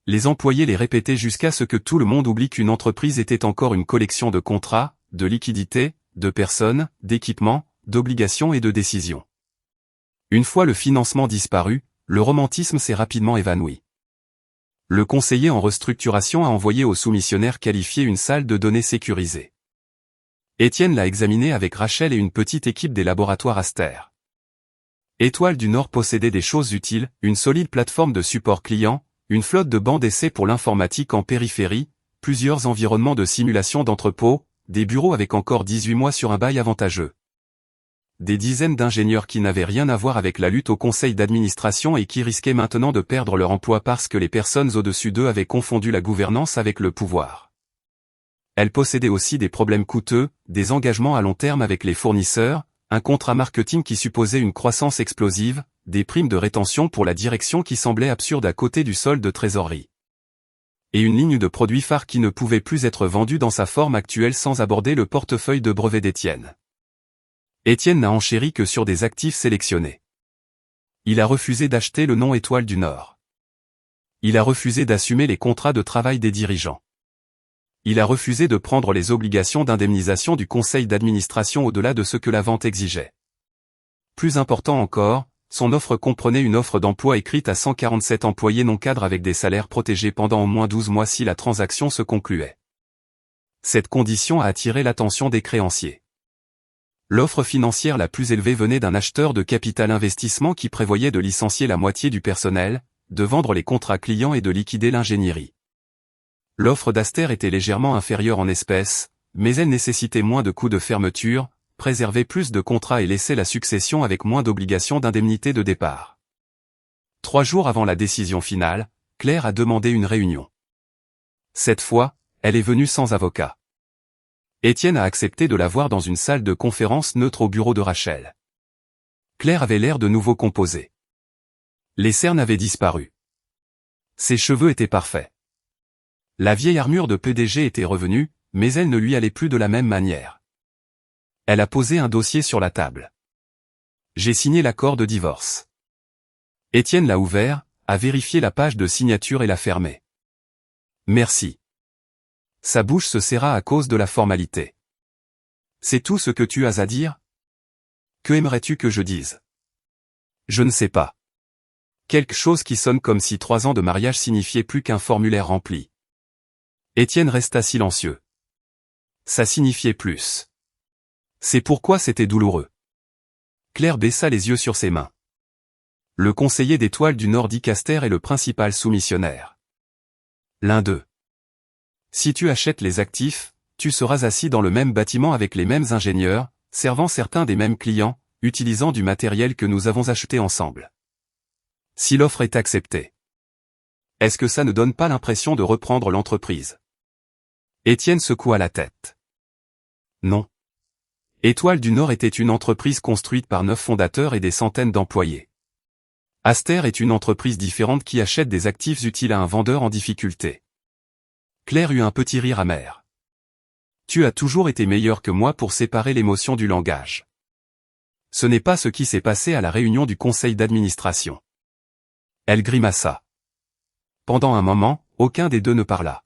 Les employés les répétaient jusqu'à ce que tout le monde oublie qu'une entreprise était encore une collection de contrats, de liquidités, de personnes, d'équipements, d'obligations et de décisions. Une fois le financement disparu, le romantisme s'est rapidement évanoui. Le conseiller en restructuration a envoyé au soumissionnaire qualifié une salle de données sécurisée. Étienne l'a examinée avec Rachel et une petite équipe des laboratoires Aster. Étoile du Nord possédait des choses utiles, une solide plateforme de support client, une flotte de bancs d'essai pour l'informatique en périphérie, plusieurs environnements de simulation d'entrepôt, des bureaux avec encore 18 mois sur un bail avantageux. Des dizaines d'ingénieurs qui n'avaient rien à voir avec la lutte au conseil d'administration et qui risquaient maintenant de perdre leur emploi parce que les personnes au-dessus d'eux avaient confondu la gouvernance avec le pouvoir. Elle possédait aussi des problèmes coûteux, des engagements à long terme avec les fournisseurs, un contrat marketing qui supposait une croissance explosive, des primes de rétention pour la direction qui semblaient absurdes à côté du solde de trésorerie. Et une ligne de produits phares qui ne pouvait plus être vendue dans sa forme actuelle sans aborder le portefeuille de brevets d'Étienne. Étienne n'a enchéri que sur des actifs sélectionnés. Il a refusé d'acheter le nom Étoile du Nord. Il a refusé d'assumer les contrats de travail des dirigeants. Il a refusé de prendre les obligations d'indemnisation du conseil d'administration au-delà de ce que la vente exigeait. Plus important encore, son offre comprenait une offre d'emploi écrite à 147 employés non cadres avec des salaires protégés pendant au moins 12 mois si la transaction se concluait. Cette condition a attiré l'attention des créanciers. L'offre financière la plus élevée venait d'un acheteur de capital investissement qui prévoyait de licencier la moitié du personnel, de vendre les contrats clients et de liquider l'ingénierie. L'offre d'Aster était légèrement inférieure en espèces, mais elle nécessitait moins de coûts de fermeture, préservait plus de contrats et laissait la succession avec moins d'obligations d'indemnité de départ. 3 jours avant la décision finale, Claire a demandé une réunion. Cette fois, elle est venue sans avocat. Étienne a accepté de la voir dans une salle de conférence neutre au bureau de Rachel. Claire avait l'air de nouveau composée. Les cernes avaient disparu. Ses cheveux étaient parfaits. La vieille armure de PDG était revenue, mais elle ne lui allait plus de la même manière. Elle a posé un dossier sur la table. J'ai signé l'accord de divorce. Étienne l'a ouvert, a vérifié la page de signature et l'a fermé. Merci. Sa bouche se serra à cause de la formalité. C'est tout ce que tu as à dire? Que aimerais-tu que je dise? Je ne sais pas. Quelque chose qui sonne comme si 3 ans de mariage signifiait plus qu'un formulaire rempli. Étienne resta silencieux. Ça signifiait plus. C'est pourquoi c'était douloureux. Claire baissa les yeux sur ses mains. Le conseiller d'Étoile du Nord d'Icaster est le principal soumissionnaire. L'un d'eux. Si tu achètes les actifs, tu seras assis dans le même bâtiment avec les mêmes ingénieurs, servant certains des mêmes clients, utilisant du matériel que nous avons acheté ensemble. Si l'offre est acceptée. Est-ce que ça ne donne pas l'impression de reprendre l'entreprise? Étienne secoua la tête. Non. Étoile du Nord était une entreprise construite par 9 fondateurs et des centaines d'employés. Aster est une entreprise différente qui achète des actifs utiles à un vendeur en difficulté. Claire eut un petit rire amer. Tu as toujours été meilleur que moi pour séparer l'émotion du langage. Ce n'est pas ce qui s'est passé à la réunion du conseil d'administration. Elle grimaça. Pendant un moment, aucun des deux ne parla.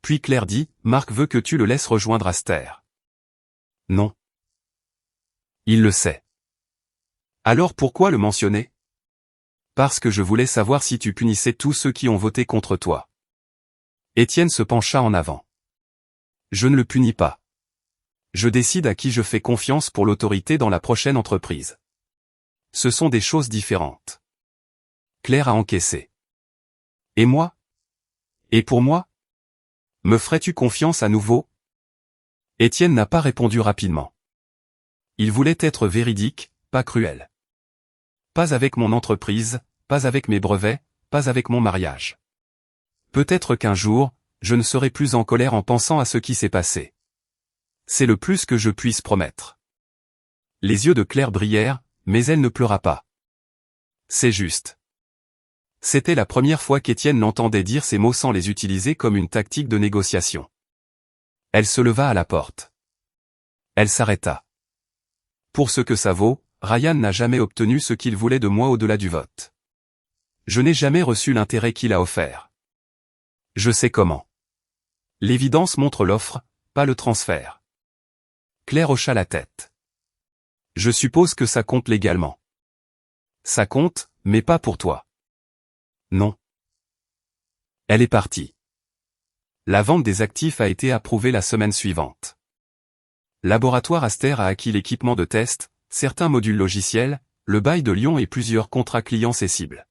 Puis Claire dit, Marc veut que tu le laisses rejoindre Aster. Non. Il le sait. Alors pourquoi le mentionner? Parce que je voulais savoir si tu punissais tous ceux qui ont voté contre toi. Étienne se pencha en avant. Je ne le punis pas. Je décide à qui je fais confiance pour l'autorité dans la prochaine entreprise. Ce sont des choses différentes. Claire a encaissé. Et moi? Et pour moi? Me ferais-tu confiance à nouveau? Étienne n'a pas répondu rapidement. Il voulait être véridique, pas cruel. Pas avec mon entreprise, pas avec mes brevets, pas avec mon mariage. Peut-être qu'un jour, je ne serai plus en colère en pensant à ce qui s'est passé. C'est le plus que je puisse promettre. Les yeux de Claire brillèrent, mais elle ne pleura pas. C'est juste. C'était la première fois qu'Étienne l'entendait dire ces mots sans les utiliser comme une tactique de négociation. Elle se leva à la porte. Elle s'arrêta. Pour ce que ça vaut, Ryan n'a jamais obtenu ce qu'il voulait de moi au-delà du vote. Je n'ai jamais reçu l'intérêt qu'il a offert. Je sais comment. L'évidence montre l'offre, pas le transfert. Claire hocha la tête. Je suppose que ça compte légalement. Ça compte, mais pas pour toi. Non. Elle est partie. La vente des actifs a été approuvée la semaine suivante. Laboratoire Aster a acquis l'équipement de test, certains modules logiciels, le bail de Lyon et plusieurs contrats clients cessibles.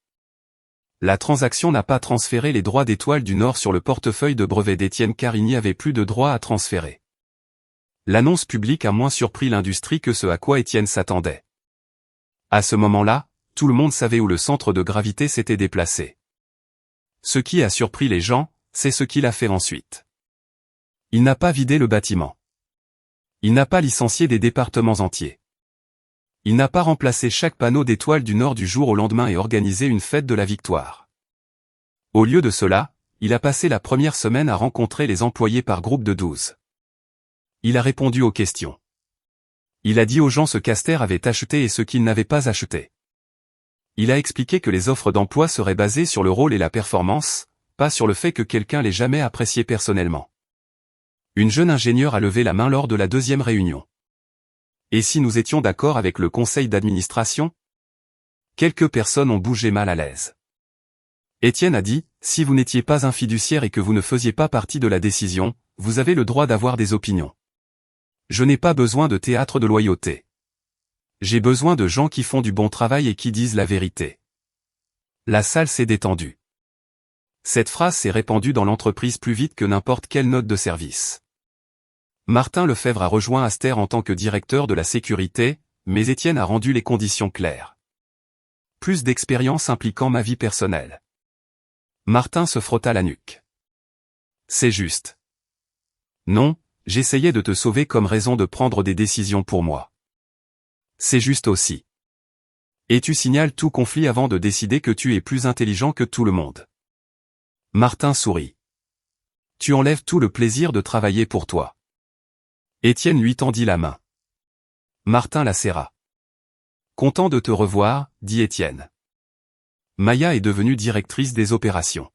La transaction n'a pas transféré les droits d'Étoile du Nord sur le portefeuille de brevets d'Étienne car il n'y avait plus de droits à transférer. L'annonce publique a moins surpris l'industrie que ce à quoi Étienne s'attendait. À ce moment-là, tout le monde savait où le centre de gravité s'était déplacé. Ce qui a surpris les gens, c'est ce qu'il a fait ensuite. Il n'a pas vidé le bâtiment. Il n'a pas licencié des départements entiers. Il n'a pas remplacé chaque panneau d'Étoile du Nord du jour au lendemain et organisé une fête de la victoire. Au lieu de cela, il a passé la première semaine à rencontrer les employés par groupe de 12. Il a répondu aux questions. Il a dit aux gens ce qu'Aster avait acheté et ce qu'il n'avait pas acheté. Il a expliqué que les offres d'emploi seraient basées sur le rôle et la performance, pas sur le fait que quelqu'un l'ait jamais apprécié personnellement. Une jeune ingénieure a levé la main lors de la deuxième réunion. Et si nous étions d'accord avec le conseil d'administration? Quelques personnes ont bougé mal à l'aise. Étienne a dit, si vous n'étiez pas un fiduciaire et que vous ne faisiez pas partie de la décision, vous avez le droit d'avoir des opinions. Je n'ai pas besoin de théâtre de loyauté. J'ai besoin de gens qui font du bon travail et qui disent la vérité. La salle s'est détendue. Cette phrase s'est répandue dans l'entreprise plus vite que n'importe quelle note de service. Martin Lefebvre a rejoint Aster en tant que directeur de la sécurité, mais Étienne a rendu les conditions claires. Plus d'expérience impliquant ma vie personnelle. Martin se frotta la nuque. C'est juste. Non, j'essayais de te sauver comme raison de prendre des décisions pour moi. C'est juste aussi. Et tu signales tout conflit avant de décider que tu es plus intelligent que tout le monde. Martin sourit. Tu enlèves tout le plaisir de travailler pour toi. Étienne lui tendit la main. Martin la serra. Content de te revoir, dit Étienne. Maya est devenue directrice des opérations.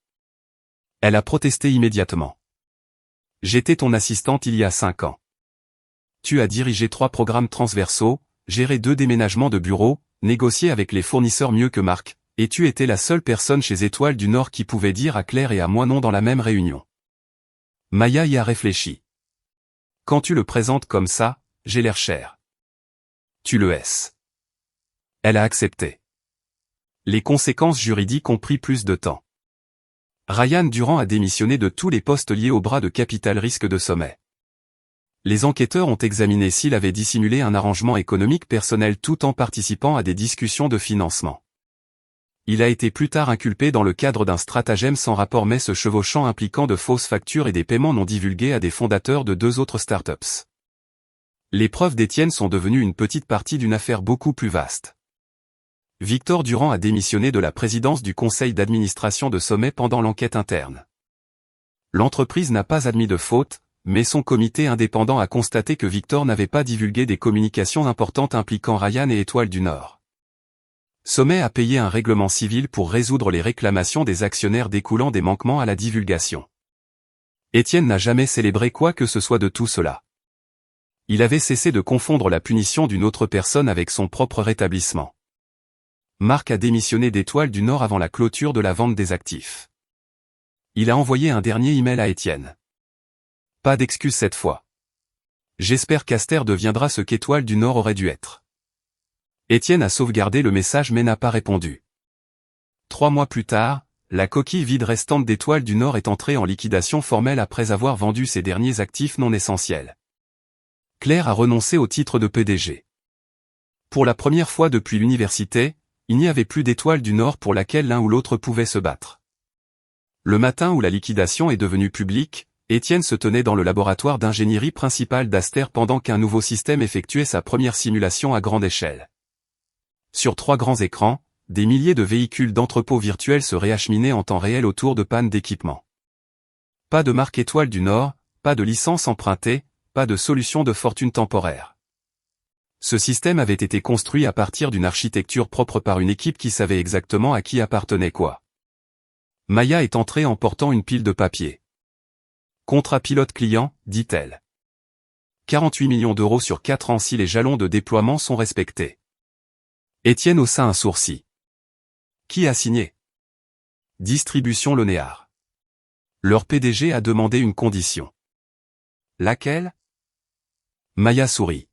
Elle a protesté immédiatement. J'étais ton assistante il y a 5 ans. Tu as dirigé 3 programmes transversaux, géré 2 déménagements de bureaux, négocié avec les fournisseurs mieux que Marc, et tu étais la seule personne chez Étoile du Nord qui pouvait dire à Claire et à moi non dans la même réunion. Maya y a réfléchi. Quand tu le présentes comme ça, j'ai l'air cher. Tu le hais. Elle a accepté. Les conséquences juridiques ont pris plus de temps. Ryan Durand a démissionné de tous les postes liés au bras de capital risque de Sommet. Les enquêteurs ont examiné s'il avait dissimulé un arrangement économique personnel tout en participant à des discussions de financement. Il a été plus tard inculpé dans le cadre d'un stratagème sans rapport mais se chevauchant impliquant de fausses factures et des paiements non divulgués à des fondateurs de 2 autres startups. Les preuves d'Étienne sont devenues une petite partie d'une affaire beaucoup plus vaste. Victor Durand a démissionné de la présidence du conseil d'administration de Sommet pendant l'enquête interne. L'entreprise n'a pas admis de faute, mais son comité indépendant a constaté que Victor n'avait pas divulgué des communications importantes impliquant Ryan et Étoile du Nord. Sommet a payé un règlement civil pour résoudre les réclamations des actionnaires découlant des manquements à la divulgation. Étienne n'a jamais célébré quoi que ce soit de tout cela. Il avait cessé de confondre la punition d'une autre personne avec son propre rétablissement. Marc a démissionné d'Étoile du Nord avant la clôture de la vente des actifs. Il a envoyé un dernier email à Étienne. Pas d'excuse cette fois. J'espère qu'Aster deviendra ce qu'Étoile du Nord aurait dû être. Étienne a sauvegardé le message mais n'a pas répondu. 3 mois plus tard, la coquille vide restante d'Étoile du Nord est entrée en liquidation formelle après avoir vendu ses derniers actifs non essentiels. Claire a renoncé au titre de PDG. Pour la première fois depuis l'université, il n'y avait plus d'Étoile du Nord pour laquelle l'un ou l'autre pouvait se battre. Le matin où la liquidation est devenue publique, Étienne se tenait dans le laboratoire d'ingénierie principal d'Aster pendant qu'un nouveau système effectuait sa première simulation à grande échelle. Sur 3 grands écrans, des milliers de véhicules d'entrepôt virtuels se réacheminaient en temps réel autour de pannes d'équipement. Pas de marque Étoile du Nord, pas de licence empruntée, pas de solution de fortune temporaire. Ce système avait été construit à partir d'une architecture propre par une équipe qui savait exactement à qui appartenait quoi. Maya est entrée en portant une pile de papier. Contrat pilote client, dit-elle. 48 millions d'euros sur 4 ans si les jalons de déploiement sont respectés. Étienne haussa un sourcil. Qui a signé? Distribution Lonéard. Leur PDG a demandé une condition. Laquelle? Maya sourit.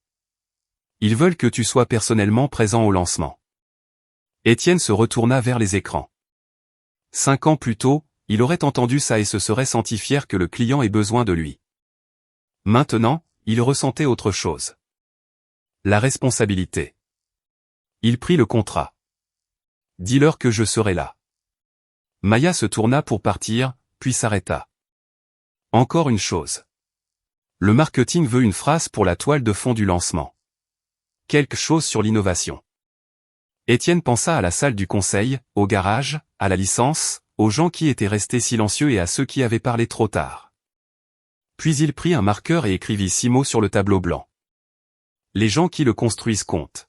Ils veulent que tu sois personnellement présent au lancement. Étienne se retourna vers les écrans. 5 ans plus tôt, il aurait entendu ça et se serait senti fier que le client ait besoin de lui. Maintenant, il ressentait autre chose. La responsabilité. Il prit le contrat. Dis-leur que je serai là. Maya se tourna pour partir, puis s'arrêta. Encore une chose. Le marketing veut une phrase pour la toile de fond du lancement. Quelque chose sur l'innovation. Étienne pensa à la salle du conseil, au garage, à la licence, aux gens qui étaient restés silencieux et à ceux qui avaient parlé trop tard. Puis il prit un marqueur et écrivit 6 mots sur le tableau blanc. Les gens qui le construisent comptent.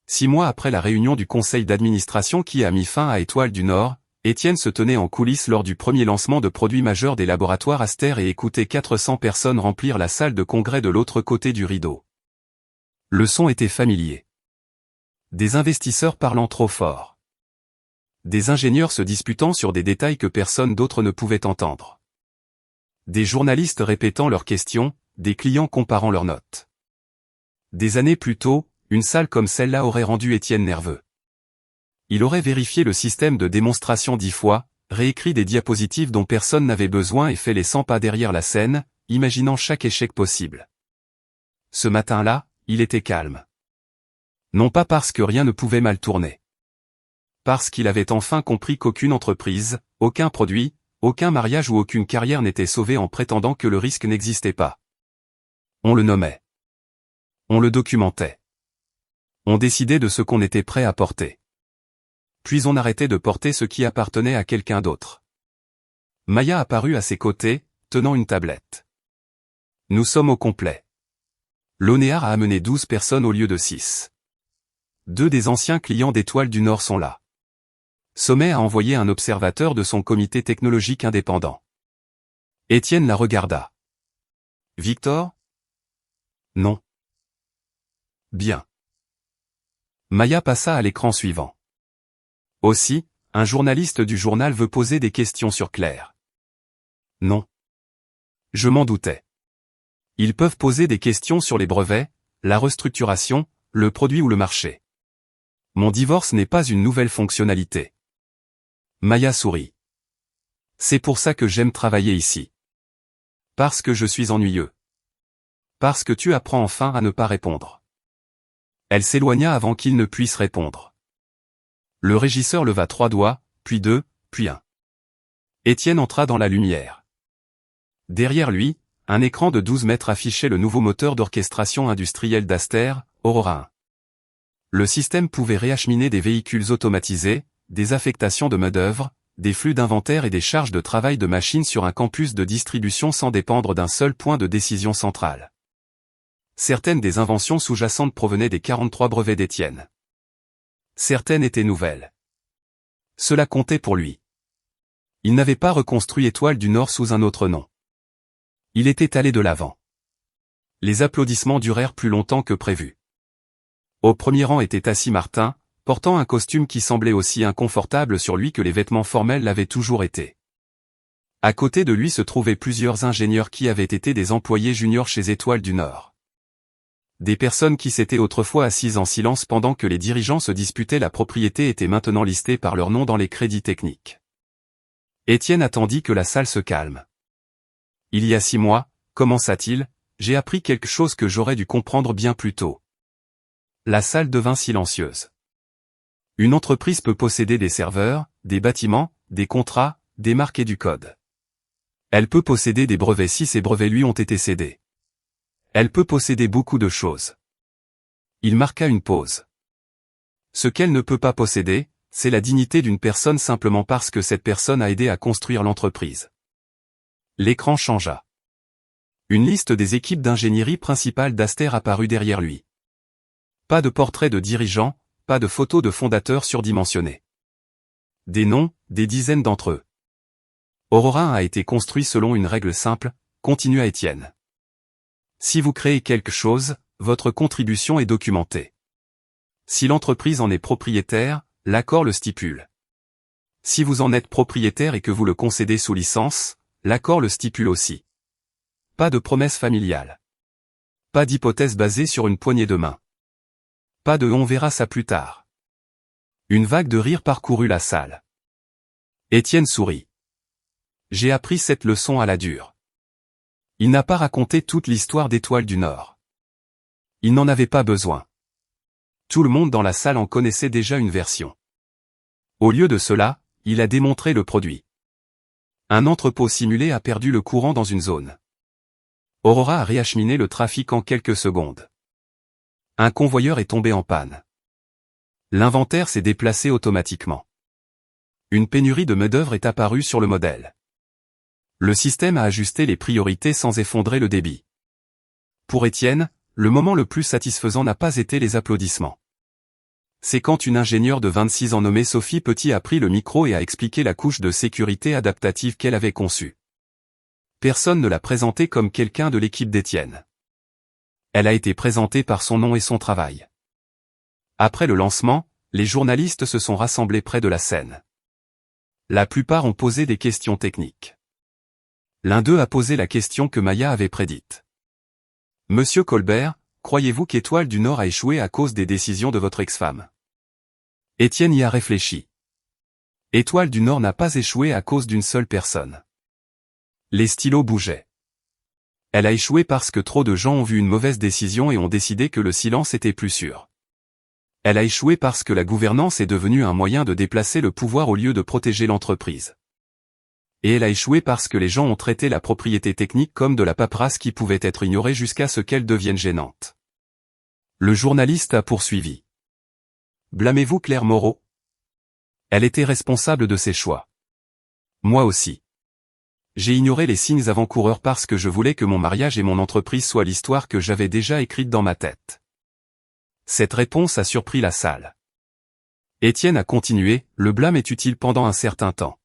6 mois après la réunion du conseil d'administration qui a mis fin à Étoile du Nord, Étienne se tenait en coulisses lors du premier lancement de produits majeurs des laboratoires Aster et écoutait 400 personnes remplir la salle de congrès de l'autre côté du rideau. Le son était familier. Des investisseurs parlant trop fort. Des ingénieurs se disputant sur des détails que personne d'autre ne pouvait entendre. Des journalistes répétant leurs questions, des clients comparant leurs notes. Des années plus tôt, une salle comme celle-là aurait rendu Étienne nerveux. Il aurait vérifié le système de démonstration 10 fois, réécrit des diapositives dont personne n'avait besoin et fait les 100 pas derrière la scène, imaginant chaque échec possible. Ce matin-là, il était calme. Non pas parce que rien ne pouvait mal tourner. Parce qu'il avait enfin compris qu'aucune entreprise, aucun produit, aucun mariage ou aucune carrière n'était sauvé en prétendant que le risque n'existait pas. On le nommait. On le documentait. On décidait de ce qu'on était prêt à porter. Puis on arrêtait de porter ce qui appartenait à quelqu'un d'autre. Maya apparut à ses côtés, tenant une tablette. Nous sommes au complet. L'Onéar a amené 12 personnes au lieu de 6. 2 des anciens clients d'Étoile du Nord sont là. Sommet a envoyé un observateur de son comité technologique indépendant. Étienne la regarda. Victor? Non. Bien. Maya passa à l'écran suivant. Aussi, un journaliste du journal veut poser des questions sur Claire. Non. Je m'en doutais. Ils peuvent poser des questions sur les brevets, la restructuration, le produit ou le marché. Mon divorce n'est pas une nouvelle fonctionnalité. Maya sourit. C'est pour ça que j'aime travailler ici. Parce que je suis ennuyeux. Parce que tu apprends enfin à ne pas répondre. Elle s'éloigna avant qu'il ne puisse répondre. Le régisseur leva 3 doigts, puis 2, puis 1. Étienne entra dans la lumière. Derrière lui, un écran de 12 mètres affichait le nouveau moteur d'orchestration industrielle d'Aster, Aurora 1. Le système pouvait réacheminer des véhicules automatisés, des affectations de main-d'œuvre, des flux d'inventaire et des charges de travail de machines sur un campus de distribution sans dépendre d'un seul point de décision central. Certaines des inventions sous-jacentes provenaient des 43 brevets d'Étienne. Certaines étaient nouvelles. Cela comptait pour lui. Il n'avait pas reconstruit Étoile du Nord sous un autre nom. Il était allé de l'avant. Les applaudissements durèrent plus longtemps que prévu. Au premier rang était assis Martin, portant un costume qui semblait aussi inconfortable sur lui que les vêtements formels l'avaient toujours été. À côté de lui se trouvaient plusieurs ingénieurs qui avaient été des employés juniors chez Étoile du Nord. Des personnes qui s'étaient autrefois assises en silence pendant que les dirigeants se disputaient la propriété étaient maintenant listées par leur nom dans les crédits techniques. Étienne attendit que la salle se calme. Il y a 6 mois, commença-t-il, j'ai appris quelque chose que j'aurais dû comprendre bien plus tôt. La salle devint silencieuse. Une entreprise peut posséder des serveurs, des bâtiments, des contrats, des marques et du code. Elle peut posséder des brevets si ces brevets lui ont été cédés. Elle peut posséder beaucoup de choses. Il marqua une pause. Ce qu'elle ne peut pas posséder, c'est la dignité d'une personne simplement parce que cette personne a aidé à construire l'entreprise. L'écran changea. Une liste des équipes d'ingénierie principales d'Aster apparut derrière lui. Pas de portrait de dirigeants, pas de photos de fondateurs surdimensionnés. Des noms, des dizaines d'entre eux. Aurora a été construit selon une règle simple, continua Étienne. Si vous créez quelque chose, votre contribution est documentée. Si l'entreprise en est propriétaire, l'accord le stipule. Si vous en êtes propriétaire et que vous le concédez sous licence, l'accord le stipule aussi. Pas de promesse familiale. Pas d'hypothèse basée sur une poignée de main. Pas de on verra ça plus tard. Une vague de rire parcourut la salle. Étienne sourit. J'ai appris cette leçon à la dure. Il n'a pas raconté toute l'histoire d'Étoile du Nord. Il n'en avait pas besoin. Tout le monde dans la salle en connaissait déjà une version. Au lieu de cela, il a démontré le produit. Un entrepôt simulé a perdu le courant dans une zone. Aurora a réacheminé le trafic en quelques secondes. Un convoyeur est tombé en panne. L'inventaire s'est déplacé automatiquement. Une pénurie de main-d'œuvre est apparue sur le modèle. Le système a ajusté les priorités sans effondrer le débit. Pour Étienne, le moment le plus satisfaisant n'a pas été les applaudissements. C'est quand une ingénieure de 26 ans nommée Sophie Petit a pris le micro et a expliqué la couche de sécurité adaptative qu'elle avait conçue. Personne ne l'a présentée comme quelqu'un de l'équipe d'Étienne. Elle a été présentée par son nom et son travail. Après le lancement, les journalistes se sont rassemblés près de la scène. La plupart ont posé des questions techniques. L'un d'eux a posé la question que Maya avait prédite. Monsieur Colbert, croyez-vous qu'Étoile du Nord a échoué à cause des décisions de votre ex-femme? Étienne y a réfléchi. Étoile du Nord n'a pas échoué à cause d'une seule personne. Les stylos bougeaient. Elle a échoué parce que trop de gens ont vu une mauvaise décision et ont décidé que le silence était plus sûr. Elle a échoué parce que la gouvernance est devenue un moyen de déplacer le pouvoir au lieu de protéger l'entreprise. Et elle a échoué parce que les gens ont traité la propriété technique comme de la paperasse qui pouvait être ignorée jusqu'à ce qu'elle devienne gênante. Le journaliste a poursuivi. Blâmez-vous Claire Moreau? Elle était responsable de ses choix. Moi aussi. J'ai ignoré les signes avant-coureurs parce que je voulais que mon mariage et mon entreprise soient l'histoire que j'avais déjà écrite dans ma tête. Cette réponse a surpris la salle. Étienne a continué, le blâme est utile pendant un certain temps.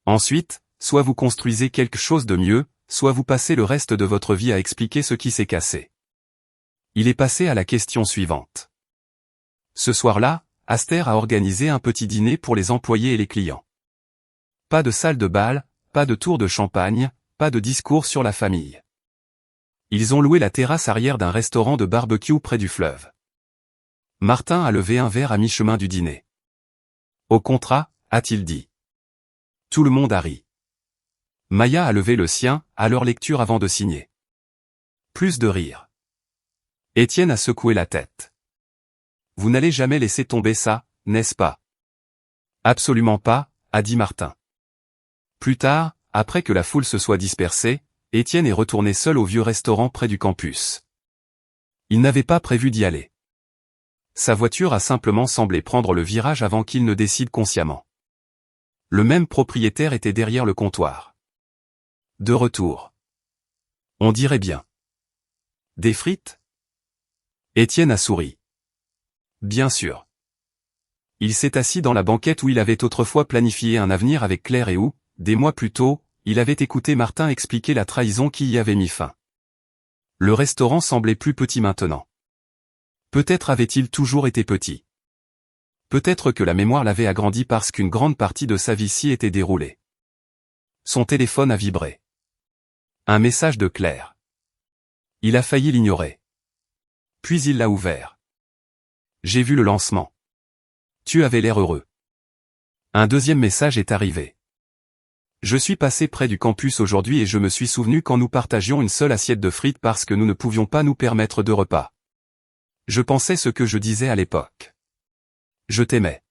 Ensuite, soit vous construisez quelque chose de mieux, soit vous passez le reste de votre vie à expliquer ce qui s'est cassé. Il est passé à la question suivante. Ce soir-là, Aster a organisé un petit dîner pour les employés et les clients. Pas de salle de bal, pas de tour de champagne, pas de discours sur la famille. Ils ont loué la terrasse arrière d'un restaurant de barbecue près du fleuve. Martin a levé un verre à mi-chemin du dîner. Au contrat, a-t-il dit. Tout le monde a ri. Maya a levé le sien, à leur lecture avant de signer. Plus de rire. Étienne a secoué la tête. Vous n'allez jamais laisser tomber ça, n'est-ce pas? Absolument pas, a dit Martin. Plus tard, après que la foule se soit dispersée, Étienne est retourné seul au vieux restaurant près du campus. Il n'avait pas prévu d'y aller. Sa voiture a simplement semblé prendre le virage avant qu'il ne décide consciemment. Le même propriétaire était derrière le comptoir. De retour. On dirait bien. Des frites? Étienne a souri. Bien sûr. Il s'est assis dans la banquette où il avait autrefois planifié un avenir avec Claire et où, des mois plus tôt, il avait écouté Martin expliquer la trahison qui y avait mis fin. Le restaurant semblait plus petit maintenant. Peut-être avait-il toujours été petit. Peut-être que la mémoire l'avait agrandi parce qu'une grande partie de sa vie s'y était déroulée. Son téléphone a vibré. Un message de Claire. Il a failli l'ignorer. Puis il l'a ouvert. J'ai vu le lancement. Tu avais l'air heureux. Un deuxième message est arrivé. Je suis passé près du campus aujourd'hui et je me suis souvenu quand nous partagions une seule assiette de frites parce que nous ne pouvions pas nous permettre de repas. Je pensais ce que je disais à l'époque. Je t'aimais.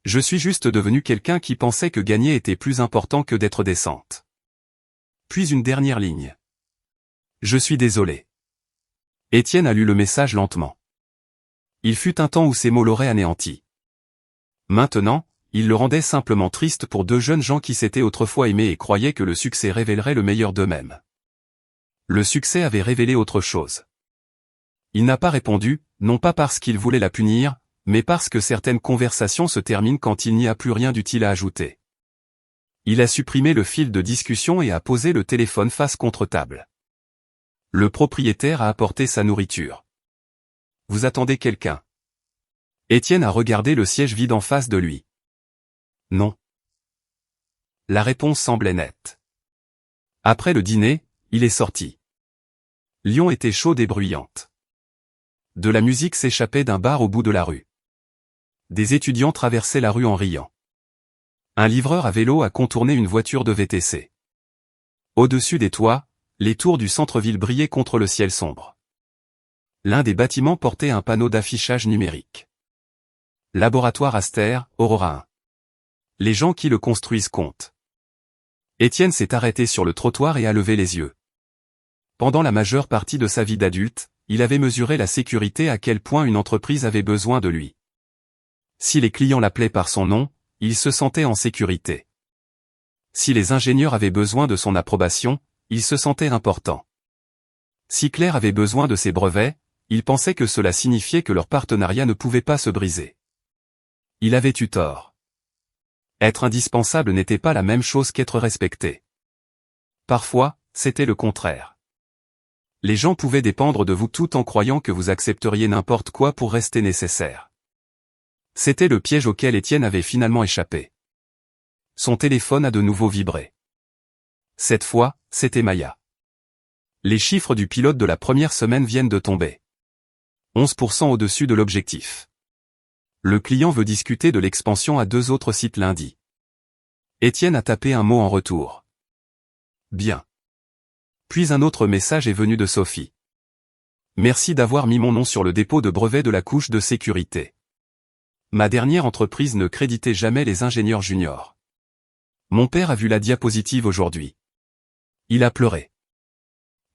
Je suis juste devenu quelqu'un qui pensait que gagner était plus important que d'être décente. Puis une dernière ligne. Je suis désolé. Étienne a lu le message lentement. Il fut un temps où ces mots l'auraient anéanti. Maintenant, il le rendait simplement triste pour deux jeunes gens qui s'étaient autrefois aimés et croyaient que le succès révélerait le meilleur d'eux-mêmes. Le succès avait révélé autre chose. Il n'a pas répondu, non pas parce qu'il voulait la punir, mais parce que certaines conversations se terminent quand il n'y a plus rien d'utile à ajouter. Il a supprimé le fil de discussion et a posé le téléphone face contre table. Le propriétaire a apporté sa nourriture. Vous attendez quelqu'un? Étienne a regardé le siège vide en face de lui. Non. La réponse semblait nette. Après le dîner, il est sorti. Lyon était chaude et bruyante. De la musique s'échappait d'un bar au bout de la rue. Des étudiants traversaient la rue en riant. Un livreur à vélo a contourné une voiture de VTC. Au-dessus des toits, les tours du centre-ville brillaient contre le ciel sombre. L'un des bâtiments portait un panneau d'affichage numérique. Laboratoire Aster, Aurora 1. Les gens qui le construisent comptent. Étienne s'est arrêté sur le trottoir et a levé les yeux. Pendant la majeure partie de sa vie d'adulte, il avait mesuré la sécurité à quel point une entreprise avait besoin de lui. Si les clients l'appelaient par son nom, il se sentait en sécurité. Si les ingénieurs avaient besoin de son approbation, il se sentait important. Si Claire avait besoin de ses brevets, il pensait que cela signifiait que leur partenariat ne pouvait pas se briser. Il avait eu tort. Être indispensable n'était pas la même chose qu'être respecté. Parfois, c'était le contraire. Les gens pouvaient dépendre de vous tout en croyant que vous accepteriez n'importe quoi pour rester nécessaire. C'était le piège auquel Étienne avait finalement échappé. Son téléphone a de nouveau vibré. Cette fois, c'était Maya. Les chiffres du pilote de la première semaine viennent de tomber. 11% au-dessus de l'objectif. Le client veut discuter de l'expansion à 2 autres sites lundi. Étienne a tapé un mot en retour. Bien. Puis un autre message est venu de Sophie. Merci d'avoir mis mon nom sur le dépôt de brevet de la couche de sécurité. Ma dernière entreprise ne créditait jamais les ingénieurs juniors. Mon père a vu la diapositive aujourd'hui. Il a pleuré.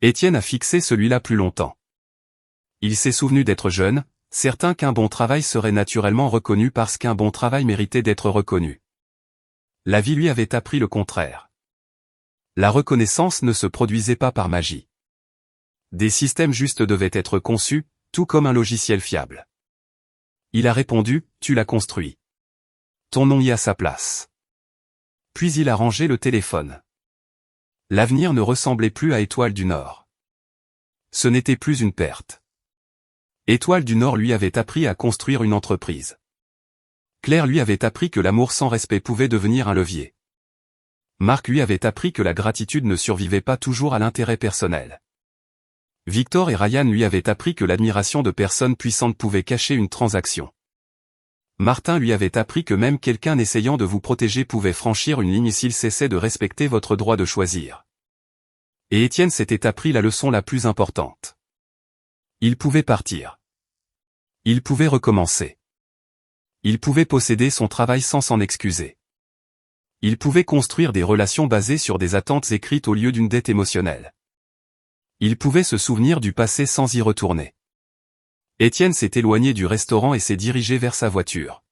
Étienne a fixé celui-là plus longtemps. Il s'est souvenu d'être jeune, certain qu'un bon travail serait naturellement reconnu parce qu'un bon travail méritait d'être reconnu. La vie lui avait appris le contraire. La reconnaissance ne se produisait pas par magie. Des systèmes justes devaient être conçus, tout comme un logiciel fiable. Il a répondu, tu l'as construit. Ton nom y a sa place. Puis il a rangé le téléphone. L'avenir ne ressemblait plus à Étoile du Nord. Ce n'était plus une perte. Étoile du Nord lui avait appris à construire une entreprise. Claire lui avait appris que l'amour sans respect pouvait devenir un levier. Marc lui avait appris que la gratitude ne survivait pas toujours à l'intérêt personnel. Victor et Ryan lui avaient appris que l'admiration de personnes puissantes pouvait cacher une transaction. Martin lui avait appris que même quelqu'un essayant de vous protéger pouvait franchir une ligne s'il cessait de respecter votre droit de choisir. Et Étienne s'était appris la leçon la plus importante. Il pouvait partir. Il pouvait recommencer. Il pouvait posséder son travail sans s'en excuser. Il pouvait construire des relations basées sur des attentes écrites au lieu d'une dette émotionnelle. Il pouvait se souvenir du passé sans y retourner. Étienne s'est éloigné du restaurant et s'est dirigé vers sa voiture.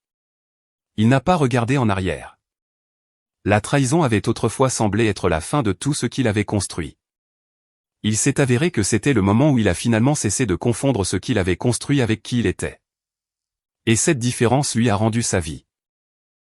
Il n'a pas regardé en arrière. La trahison avait autrefois semblé être la fin de tout ce qu'il avait construit. Il s'est avéré que c'était le moment où il a finalement cessé de confondre ce qu'il avait construit avec qui il était. Et cette différence lui a rendu sa vie.